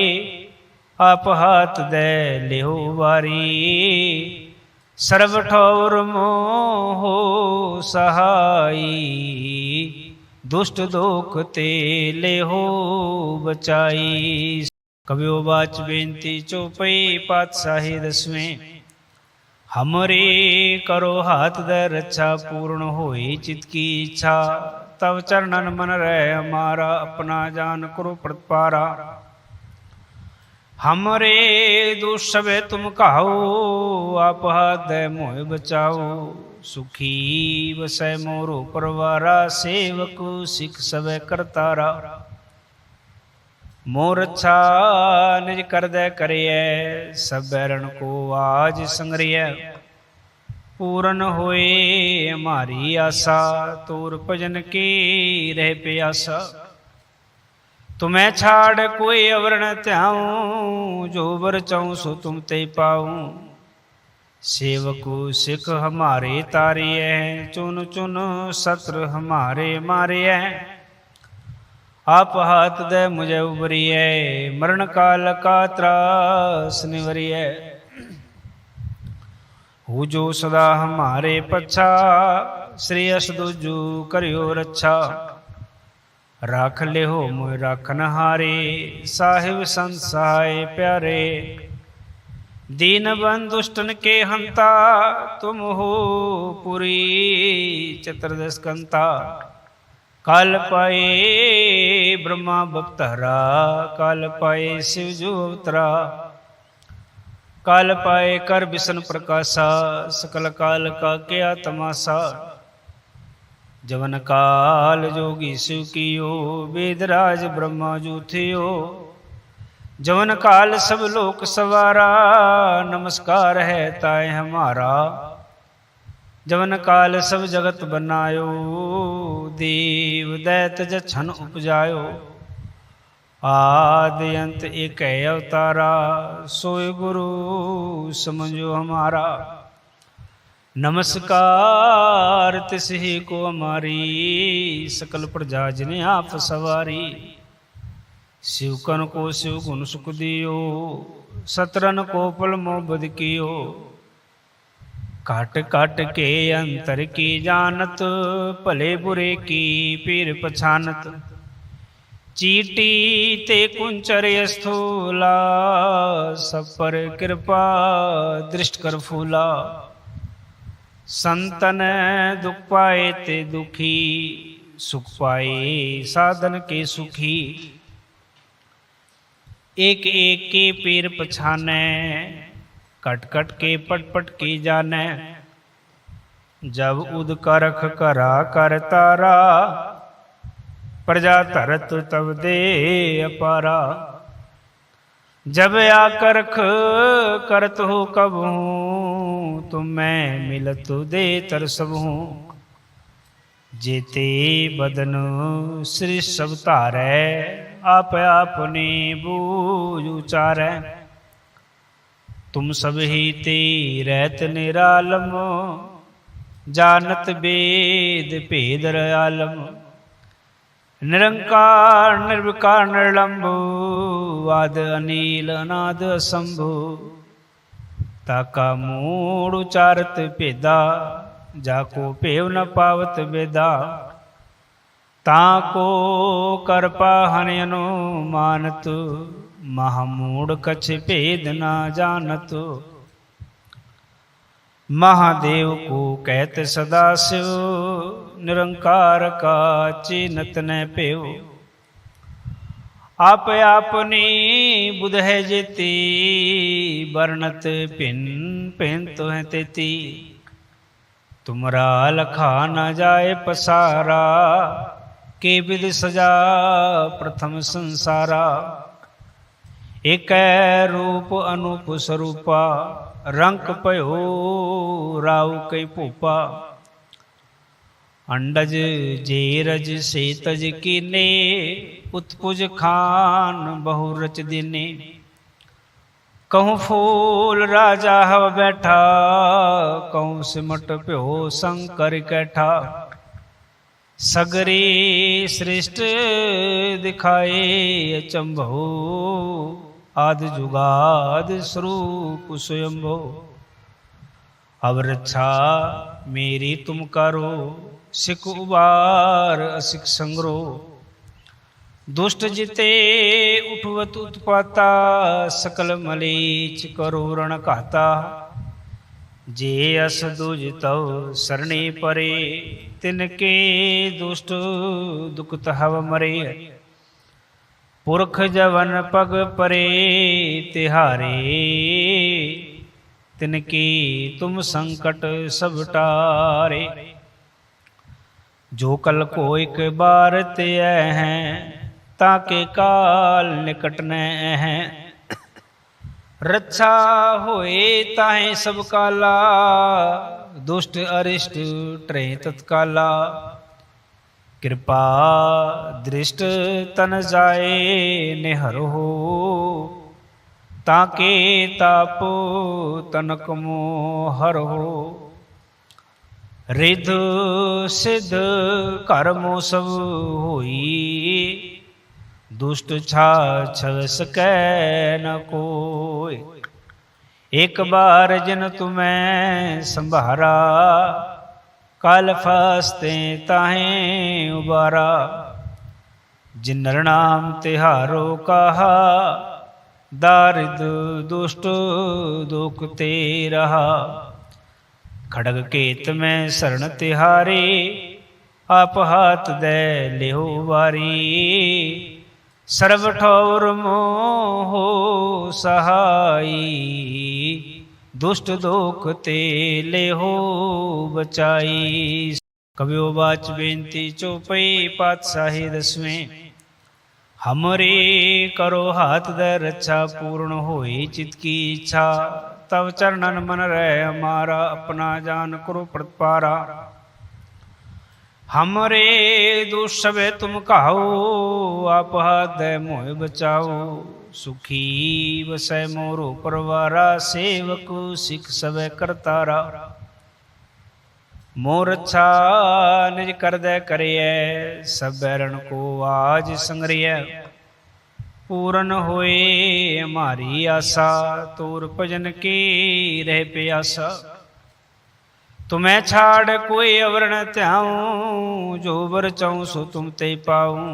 आप हाथ दे लेहो वारी। सर्व ठौर मोह सहाई, दुष्ट दोख ते लेहो बचाई। कवियो बाच बेनती चौपई पातशाही 10वें। हमरे करो हाथ दे रक्षा, पूर्ण होई चित की इच्छा। तब चरणन मन रहे हमारा, अपना जान करो प्रतिपारा। हमरे दोष सबे तुम कहो, आप हाथ दे मोह बचाओ। सुखी बसै मोरो परवारा, सेवक सिख सबे करतारा। मोर अच्छा निज कर दे करिए, सब बैरन को आज संगरिय। पूरन होए हमारी आशा, तोर भजन की रह प्यासा। तुम्हें छाड़ कोई अवर न त्याऊं, जो वर चाहूं सो तुम ते पाऊं। सेवकु सिख हमारे तारिय, चुन चुन सत्र हमारे मारिय। आप हाथ दे मुझे उबरिय, मरण काल का त्रास निवरिय। हु जो सदा हमारे पच्छा, श्री अस दुजु करियो रक्षा। राख ले हो मोह राखन हारे, साहिब संत सहाय प्यारे। दीन बंधु दुष्टन के हंता, तुम हो पुरी चतुर्दश कंता। काल पाए ब्रह्मा बप्तहरा, काल पाए शिव जो अवतरा। काल पाए कर विष्णु प्रकाशा, सकल काल का क्या तमाशा। जवन काल जोगी शिव कियो, वेदराज ब्रह्मा जो थियो। जवन काल सब लोक सवारा, नमस्कार है ताय हमारा। जवन काल सब जगत बनायो, देव दैत जछन उपजायो। आदि अंत एक अवतारा, सोय गुरु समझो हमारा। नमस्कार तिसही को हमारी, सकल प्रजा जिने आप सवारी। शिवकन को शिव गुण सुख दियो, सतरन को पल मोबद कियो। काट काट के अंतर की जानत, भले बुरे की पीर पछानत। चीटी ते कुंचर स्थूला, सब पर कृपा दृष्ट कर फूला। संतन दुख पाए ते दुखी, सुख पाए साधन के सुखी। एक एक के पीर पछाने, कट कट के पट पट की जाने। जब उद करख करा कर तारा, प्रजा तरत तब दे अपारा। जब आकरख करत हो कब हूँ, तुम मैं मिलत दे तरसब हूँ। जेते बदन श्री सब तारै, आप आपने बूझ उचारै। तुम सब ही ते रहत निरालम, जानत वेद भेद आलम। निरंकार निर्विकार निर्लंब, आद अनील अनाद असंभु। ताका मूड़ उचारत भेदा, जाको भेव न पावत वेदा। ताको कर पाहन अनुमानत, महामूढ़ कछ भेद न जानत। महादेव को कहत सदा शिव, निरंकार का चिन्हत न पेव। आप आपनी बुध है जेती, वर्णत भिन भिन तो है तेती। तुमरा लखा न जाए पसारा, के विद सजा प्रथम संसारा। एक रूप अनूप स्वरूपा, रंक पयो राव कई भूपा। अंडज जेरज से तज कीने, उत्पुज खान बहु रच दीने। कहूँ फूल राजा हव बैठा, कहूँ सिमट प्यो शंकर कैठा। सगरी सृष्ट दिखाए अचंभो, आद जुगाद स्वरूप स्वयंभो। अब रक्षा मेरी तुम करो, सिख उबार असिख संग्रो। दुष्ट जिते उठवत उत्पाता, सकल मलीच करो रण कहता। जे अस दुज तव सरणी परे, तिनके दुष्ट दुखत हव मरे। पुरख जवन पग परे तिहारे, तिनकी तुम संकट सब टारे। जो कल को एक बार ते हैं, ताके काल निकट न हैं। रक्षा होए ताहे सब काला, दुष्ट अरिष्ट ट्रे तत्काला। कृपा दृष्ट तन जाए निहर हो, ताके ताप तनक मोहर हो। रिध सिद्ध कर्मो सब होई, दुष्ट छा छव सकै न कोय। एक बार जिन तुम्हें संभारा, काल फास्ते ताहें उबारा। जिन नर नाम तिहारो कहा, दारिद दुष्ट दुख ते रहा। खड़ग केत में शरण तिहारे, आप हाथ दे लेहो वारी। सर्व ठौर मोहो सहाई, दुष्ट दोख ते लेहो बचाई। कवियो बाच बेनती चौपई पातशाही दसवें। हमरे करो हाथ दे रक्षा, पूर्ण होई चित की इच्छा। तब चरणन मन रहे हमारा, अपना जान करो प्रतिपारा। हमरे दोष सबे तुम कहो, आप हाथ दे मोह बचाओ। सुखी बसै मोरो परवारा, सेवक सिख सबे करतारा। मोर अच्छा निज कर दे करिए, सब बैरन को आज संगरिय। पूरन होए हमारी आशा, तोर भजन की रह प्यासा। तुम्हें छाड़ कोई अवर न त्याऊं, जो वर चाहूं सो तुम ते पाऊं।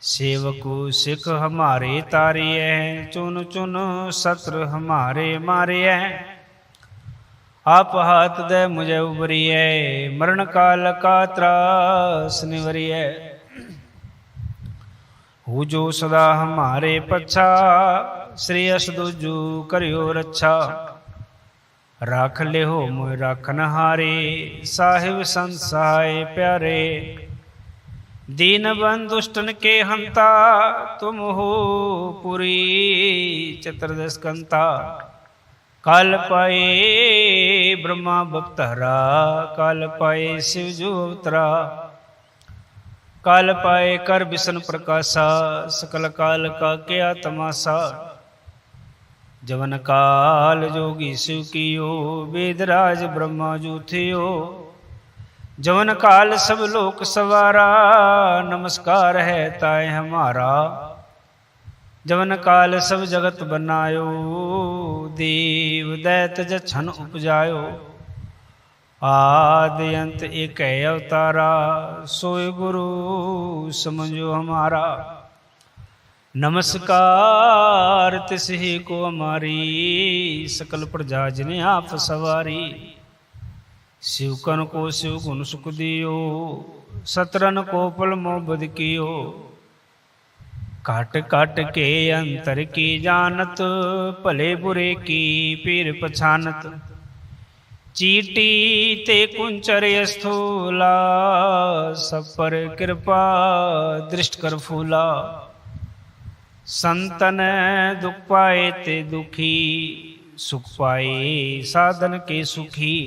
सेवकु सिख हमारे तारिय, चुन चुन सत्र हमारे मारिय। आप हाथ दे मुझे उबरिय, मरण काल का त्रास निवरिय। हु जो सदा हमारे पच्छा, श्री अस दूजू करियो रक्षा। राख ले हो मोह राखन हारे, साहिब संत सहाय प्यारे। दीन बंधु दुष्टन के हंता, तुम हो पुरी चतुर्दश कंता। काल पाए ब्रह्मा बप्तरा, काल पाए शिव जो अवतरा। काल पाए कर विष्णु प्रकाशा, सकल काल का क्या तमाशा। जवन काल जोगी शिव कियो, वेदराज ब्रह्मा जूथियो। जवन काल सब लोक सवारा, नमस्कार है ताय हमारा। जवन काल सब जगत बनायो, देव दैत जछन उपजायो। आदि अंत एक अवतारा, सोय गुरु समझो हमारा। नमस्कार तिस ही को हमारी, सकल प्रजा जिने आप सवारी। शिवकन को शिव गुण सुख दियो, सतरन को पल मोबद कियो। काट काट के अंतर की जानत, भले बुरे की पीर पछानत। चीटी ते कुंचर स्थूला, सब पर कृपा दृष्ट कर फूला। संतन दुख पाए ते दुखी, सुख पाए साधन के सुखी।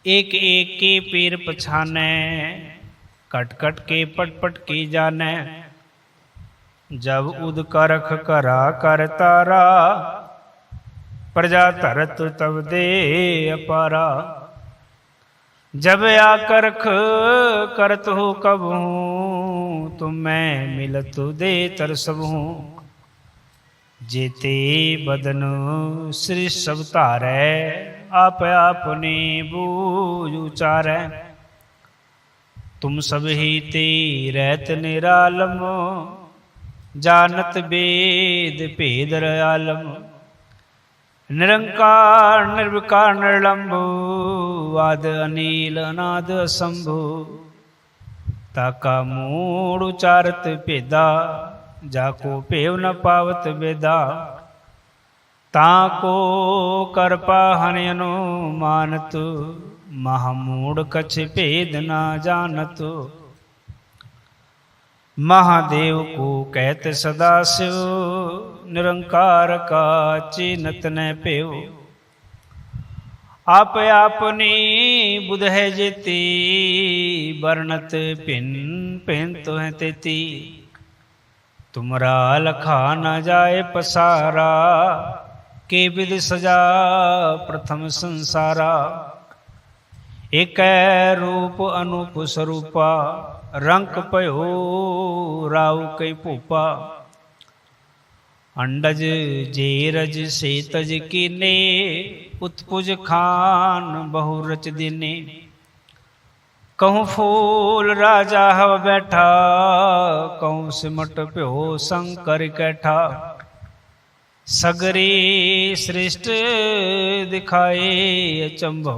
एक एक के पीर पछाने, कट कट के पट पट की जाने। जब उद करख करा कर तारा, प्रजा धरत तब दे अपारा। जब आकरख करत हो कब हूँ, तुम मैं मिलत दे तरसब हूँ। जेते बदन श्री सब तारै, आप आपने बूझ उचारै। तुम सब ही ते रहत निरालम, जानत वेद भेद आलम। निरंकार निर्विकार निर्लंबु, आद अनील अनाद असंभु। ताका मूड़ उचारत भेदा, जाको पेव न पावत वेदा। ताको कर पाहन अनुमानत, महामूढ़ कछ भेद न जानत। महादेव को कहत सदा शिव, निरंकार का चिन्हत न पेव। आप आपनी बुध है जेती, वर्णत पिन पिन तो है तेती। तुमरा लखा न जाए पसारा, के विद सजा प्रथम संसारा। एक रूप अनूप स्वरूपा, रंक पयो राव कई भूपा। अंडज जेरज से तज कीने, उत्पुज खान बहु रच दिने। कहूँ फूल राजा हव बैठा, कहूँ सिमट प्यो शंकर कैठा। सगरी श्रेष्ठ दिखाए अचंभो,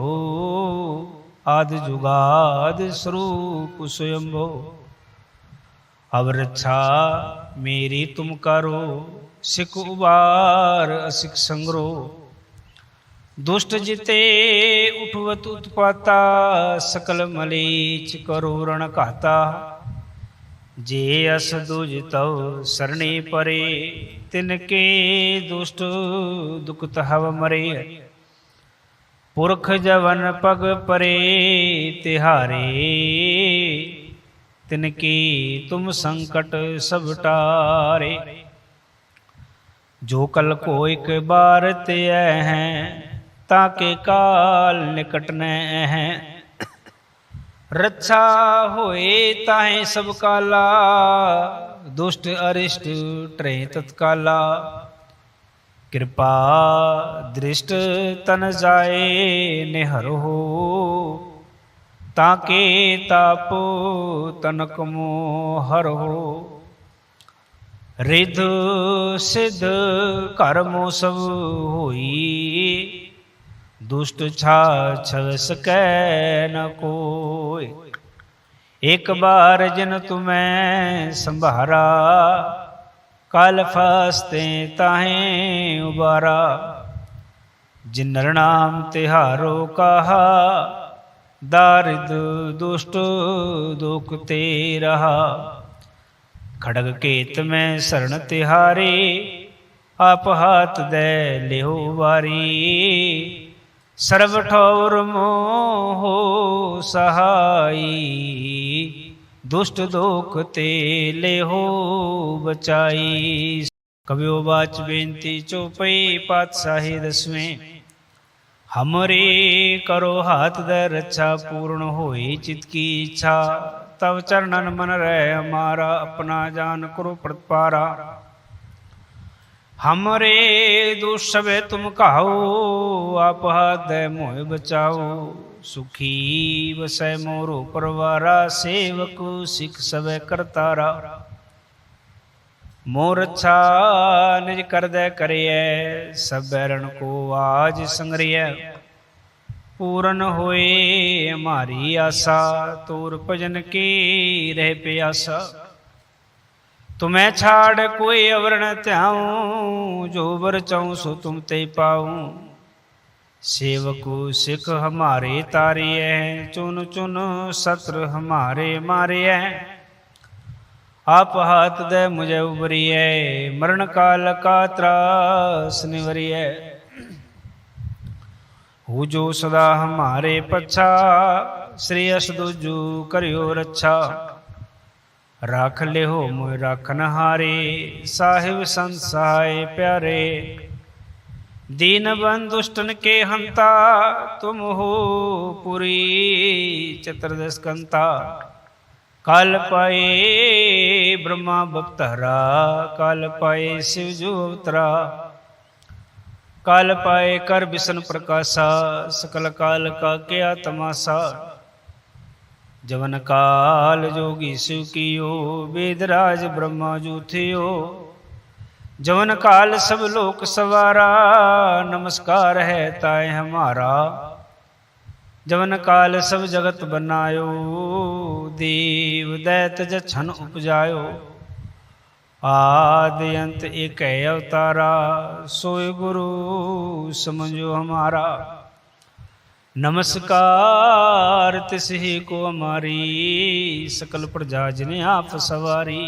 आद जुगाद स्वरूप स्वयंभो। अब रक्षा मेरी तुम करो, सिख उबार असिख संग्रो। दुष्ट जिते उठवत उत्पाता, सकल मलीच करो रण कहता। जे अस दुज तव सरणी परे, तिनके दुष्ट दुखत हव मरे। पुरख जवन पग परे तिहारे, तिनकी तुम संकट सब टारे। जो कल को एक बार ते हैं, ताके काल निकट न हैं। रक्षा होए ताहे सब काला, दुष्ट अरिष्ट ट्रे तत्काला। कृपा दृष्ट तन जाए निहर हो, ताके ताप तनक मोहर हो। रिध सिद्ध कर्मो सब होई, दुष्ट छा छव सकै न कोय। एक बार जिन तुम्हें संभारा, काल फास्ते ताहें उबारा। जिन नर नाम तिहारो कहा, दारिद दुष्ट दुख ते रहा। खड़ग केत में शरण तिहारे, आप हाथ दे लेहो वारी। सर्व ठौर मोह सहाई, दुष्ट दोख ते लेहो बचाई। कवियो बाच बेनती चौपई पातशाही दसवें। हमरे करो हाथ दे रक्षा पूर्ण होई चित की इच्छा। तब चरणन मन रहे हमारा अपना जान करो प्रतिपारा। हमरे दोष सबे तुम कहो आप हाथ दे मोह बचाओ। सुखी बसै मोरो परवारा सेवक सिख सबे करतारा। मोर अच्छा निज कर दे करिए सब बैरण को आज संग्रिय। पूर्ण होए हमारी आशा तोर भजन की रह प्यासा। तुम्हें छाड़ कोई अवर न त्याऊं जो वर चाहूं सो तुम ते पाऊं। सेवकु सिख हमारे तारिय चुन चुन सत्र हमारे मारिय। आप हाथ दे मुझे उबरिए मरण काल का त्रास निवरिए। हु जो सदा हमारे पच्छा श्री असदुजु करियो रक्षा। राख ले हो मोय राखन हारे साहिब संत सहाय प्यारे। दीन बंधु दुष्टन के हंता तुम हो पुरी चतुर्दश कंता। काल पाए ब्रह्मा बप्तहरा काल पाए शिव जो अवतरा। काल पाए कर विष्णु प्रकाशा सकल काल का क्या तमाशा। जवन काल जोगी शिव कियो वेदराज ब्रह्मा जो थियो। जवन काल सब लोक सवारा नमस्कार है ताय हमारा। जवन काल सब जगत बनायो देव दैत जछन उपजायो। आदि अंत एक अवतारा सोय गुरु समझो हमारा। नमस्कार तिस ही को हमारी सकल प्रजा जिने आप सवारी।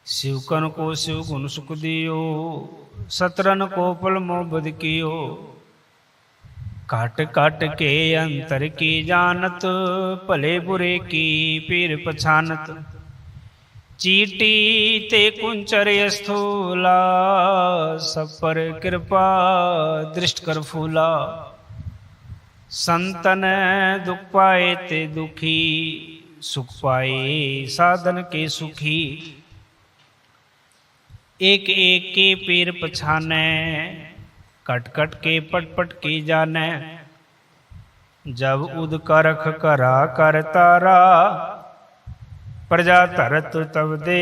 शिवकन को शिव गुण सुख दियो सतरन को पल मोबद कियो। काट काट के अंतर की जानत भले बुरे की पीर पछानत। चीटी ते कुंचर स्थूला सब पर कृपा दृष्ट कर फूला। संतन दुख पाए ते दुखी सुख पाए साधन के सुखी। एक एक के पीर पछाने कट कट के पट पट की जाने। जब उद करख करा कर तारा प्रजा तरत तब दे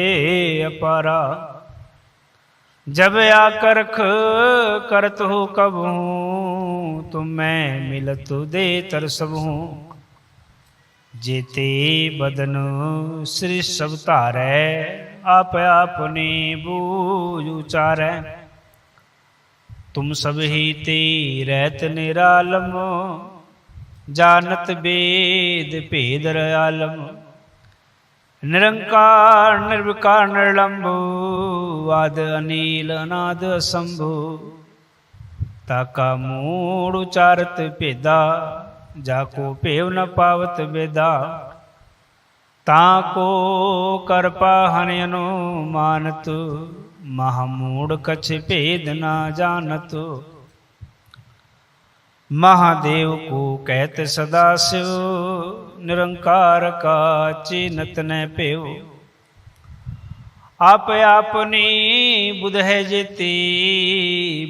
अपारा। जब आकरख करत हो कब हूँ तुम मैं मिलत दे तरसब हूँ। जेते बदन श्री सब तारै आप आपने बूझ उचारै। तुम सब ही ते रहत निरालम जानत वेद भेद आलम। निरंकार निर्विकार निर्लंबु आद अनिल अनाद असंभु। ताका मूड उचारत भेदा जाको पेव न पावत वेदा। ताको कर पाहन मानत महामूढ़ कछ भेद न जानत। महादेव को कहते सदा शिव निरंकार का चिन्हत न पेव। आप आपनी बुध है जेती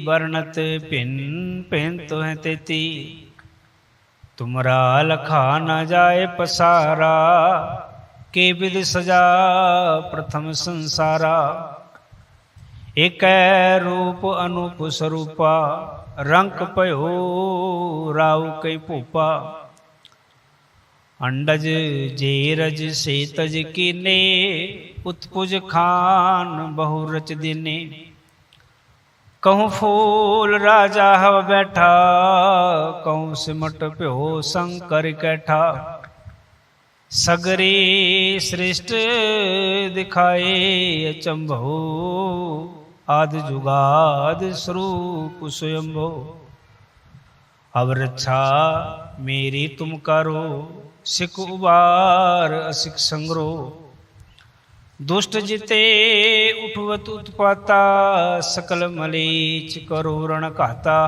वर्णत पिन पिन तो है तेती। तुमरा लखा न जाए पसारा के विध सजा प्रथम संसारा। एक रूप अनूप स्वरूपा रंक पयो राव कई पोपा। अंडज जेरज से तज कीने उत्पुज खान बहु रच दिने। कहूँ फूल राजा हव बैठा कहूँ सिमट प्यो शंकर कैठा। सगरी श्रेष्ठ दिखाए अचंभो आदि जुगाद स्वरूप स्वयंभो। अब रक्षा मेरी तुम करो सिख उबार असिख संग्रो। दुष्ट जिते उठवत उत्पाता, सकल मलीच करो रण घाता।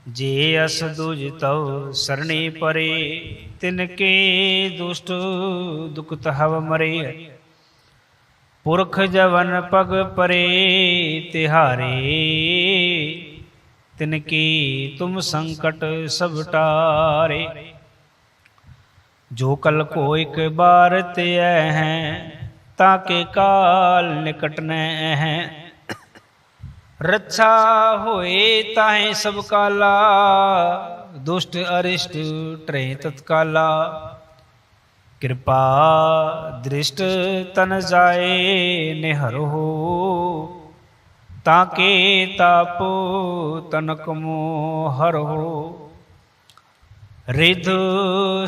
जे अस दुज तव सरणी परे, तिनके दुष्ट दुखत हव मरे। पुरख जवन पग परे तिहारे, तिनकी तुम संकट सब टारे। जो कल को एक बार ते हैं, ताके काल निकट न हैं। रक्षा होए ताहे सब काला, दुष्ट अरिष्ट ट्रे तत्काला। कृपा दृष्ट तन जाए निहर हो, ताके ताप तनक मोहर हो। रिध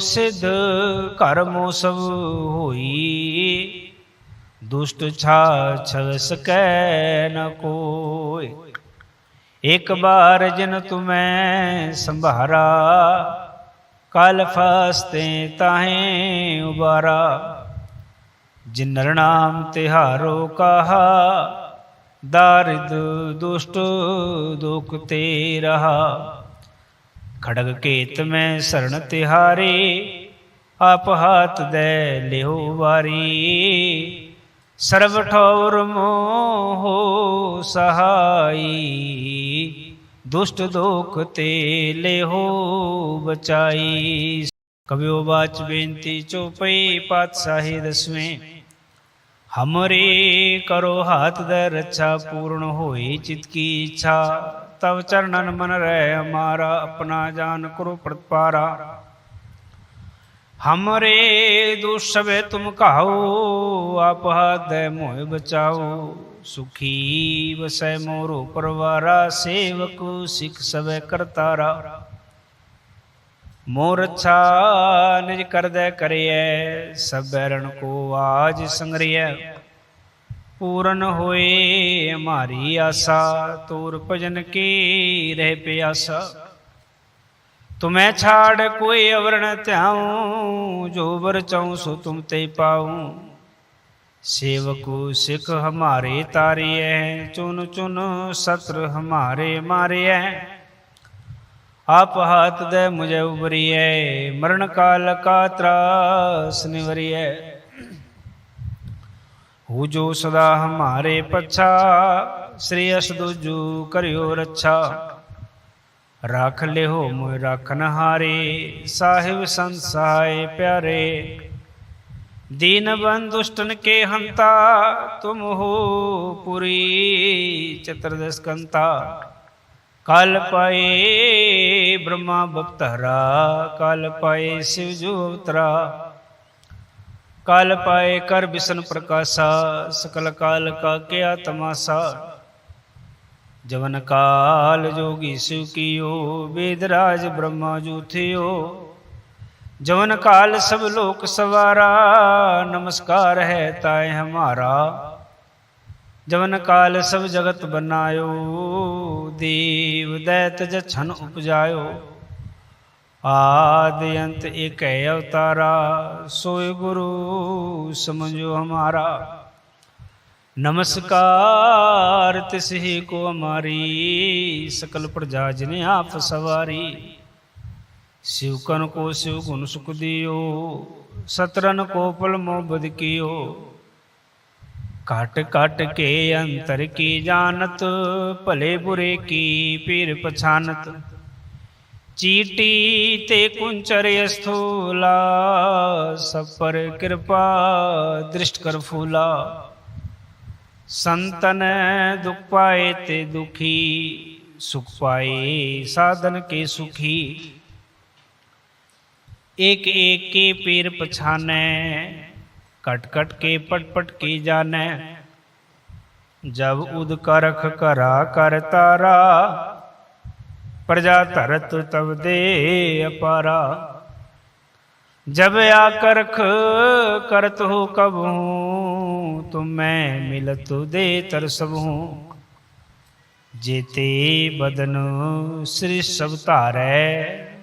सिद्ध कर्मो सब होई, दुष्ट छाछव सकै न कोय। एक बार जिन तुम्हें संभारा, काल फास्ते ताहें उबारा। जिन नर नाम तिहारो कहा, दारिद दुष्ट दुख ते रहा। खड़ग केत में शरण तिहारे, आप हाथ दे लेहो वारी। सर्व ठौर मोह सहाई, दुष्ट दोख ते लेहो बचाई। कवियो बाच बेनती चौपई पातशाही 10वें। हमरे करो हाथ दे रक्षा, पूर्ण होई चित की इच्छा। तब चरणन मन रहे हमारा, अपना जान करो प्रतिपारा। हमरे दोष सबे तुम कहो, आप हाथ दे मोह बचाओ। सुखी बसै मोरो परवारा, सेवक सिख सबे करतारा। मोर अच्छा निज कर दे करिए, सब बैरन को आज संगरिय। पूरन होए हमारी आशा, तोर भजन की रह प्यासा। तुम्हें छाड़ कोई अवर न त्याऊं, जो वर चाहूं सो तुम ते पाऊं। सेवकु सिख हमारे तारिय, चुन चुन सत्र हमारे मारिय। आप हाथ दे मुझे उबरिय, मरण काल का त्रास निवरिय। हु जो सदा हमारे पच्छा, श्री अस दुजु करियो रक्षा। राख ले हो मोह राखन हारे, साहिब संत सहाय प्यारे। दीन बंधु दुष्टन के हंता, तुम हो पुरी चतुर्दश कंता। काल पाए ब्रह्मा बप्तहरा, काल पाए शिव जो अवतरा। काल पाए कर विष्णु प्रकाशा, सकल काल का क्या तमाशा। जवन काल जोगी शिव कियो, वेदराज ब्रह्मा जो थियो। जवन काल सब लोक सवारा, नमस्कार है ताय हमारा। जवन काल सब जगत बनायो, देव दैत जछन उपजायो। आदि अंत एक अवतारा, सोय गुरु समझो हमारा। नमस्कार तिसही को हमारी, सकल प्रजा जिने आप सवारी। शिवकन को शिव गुण सुख दियो, सतरन को पल मोबद कियो। काट काट के अंतर की जानत, भले बुरे की पीर पछानत। चीटी ते कुंचर स्थूला, सब पर कृपा दृष्ट कर फूला। संतन दुख पाए ते दुखी, सुख पाए साधन के सुखी। एक एक के पीर पछाने, कट कट के पट पट की जाने। जब उद करख करा कर तारा, प्रजा तरत तब दे अपारा। जब आकरख करत हो कब हूँ, तुम मैं मिलत दे तरसब हूँ। जेते बदन श्री सब तारै,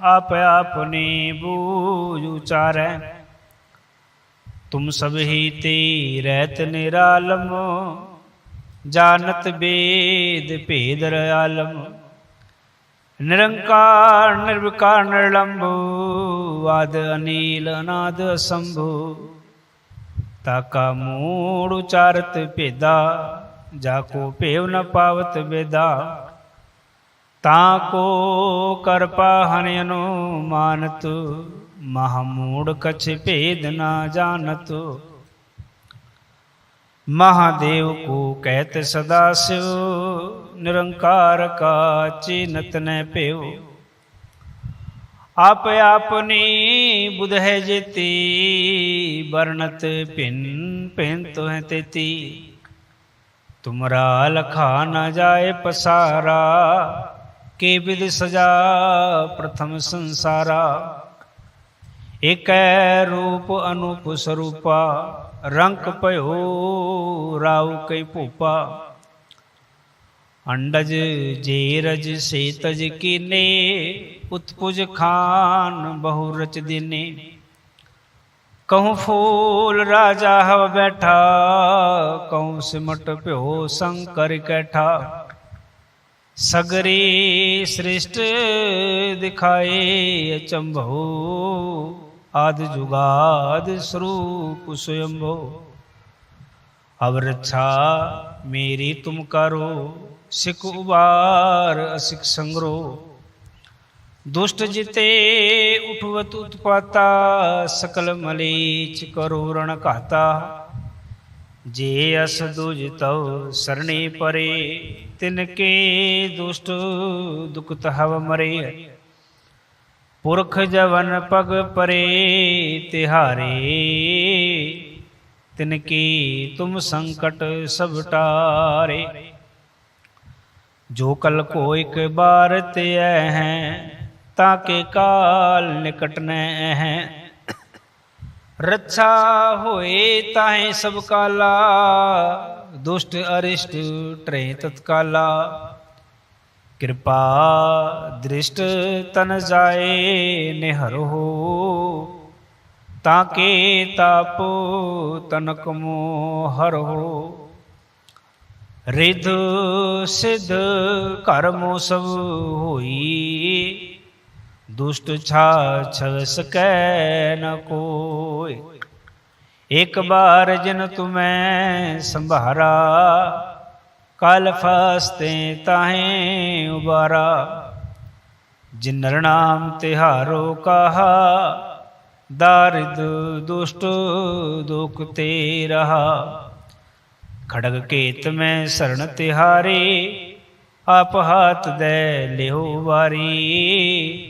आप आपने बूझ उचारै। तुम सब ही ते रहत निरालम, जानत वेद भेद आलम। निरंकार निर्विकार निर्लंब, आद अनील अनाद असंभु। ताका मूड़ उचारत भेदा, जाको भेव न पावत वेदा। ताको कर पाहन अनुमानत, महामूढ़ कछ भेद न जानत। महादेव को कहत सदा शिव, निरंकार का चिन्हत न पेव। आप आपनी बुध है जेती, वर्णत भिन भिन तो है तेती। तुमरा लखा न जाए पसारा, के विद सजा प्रथम संसारा। एक रूप अनूप स्वरूपा, रंक पयो राव कई भूपा। अंडज जेरज से तज कीने, उत्पुज खान बहु रच दीने। कहूँ फूल राजा हव बैठा, कहूँ सिमट प्यो शंकर कैठा। सगरी सृष्ट दिखाए अचंभो, आद जुगाद स्वरूप स्वयंभो। अब रक्षा मेरी तुम करो, सिख उबार असिख संग्रो। दुष्ट जिते उठवत उत्पाता, सकल मलीच करो रण कहता। जे अस दुज तव सरणी परे, तिनके दुष्ट दुखत हव मरे। पुरख जवन पग परे तिहारे, तिनकी तुम संकट सब टारे। जो कल को एक बार ते हैं, ताके काल निकट न हैं। रक्षा होए ताहे सब काला, दुष्ट अरिष्ट ट्रे तत्काला। कृपा दृष्ट तन जाए निहर हो, ताके ताप तनक मोहर हो। रिध सिद्ध कर्मो सब होई, दुष्ट छा छव सकै न कोय। एक बार जिन तुम्हें संभारा, काल फास्ते ताहें उबारा। जिन नर नाम तिहारो कहा, दारिद दुष्ट दुख ते रहा। खड़ग केत में शरण तिहारे, आप हाथ दे लेहो वारी।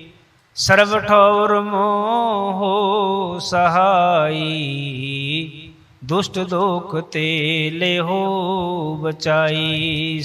सर्व ठौर मोह सहाई, दुष्ट दुख ते लेहो बचाई।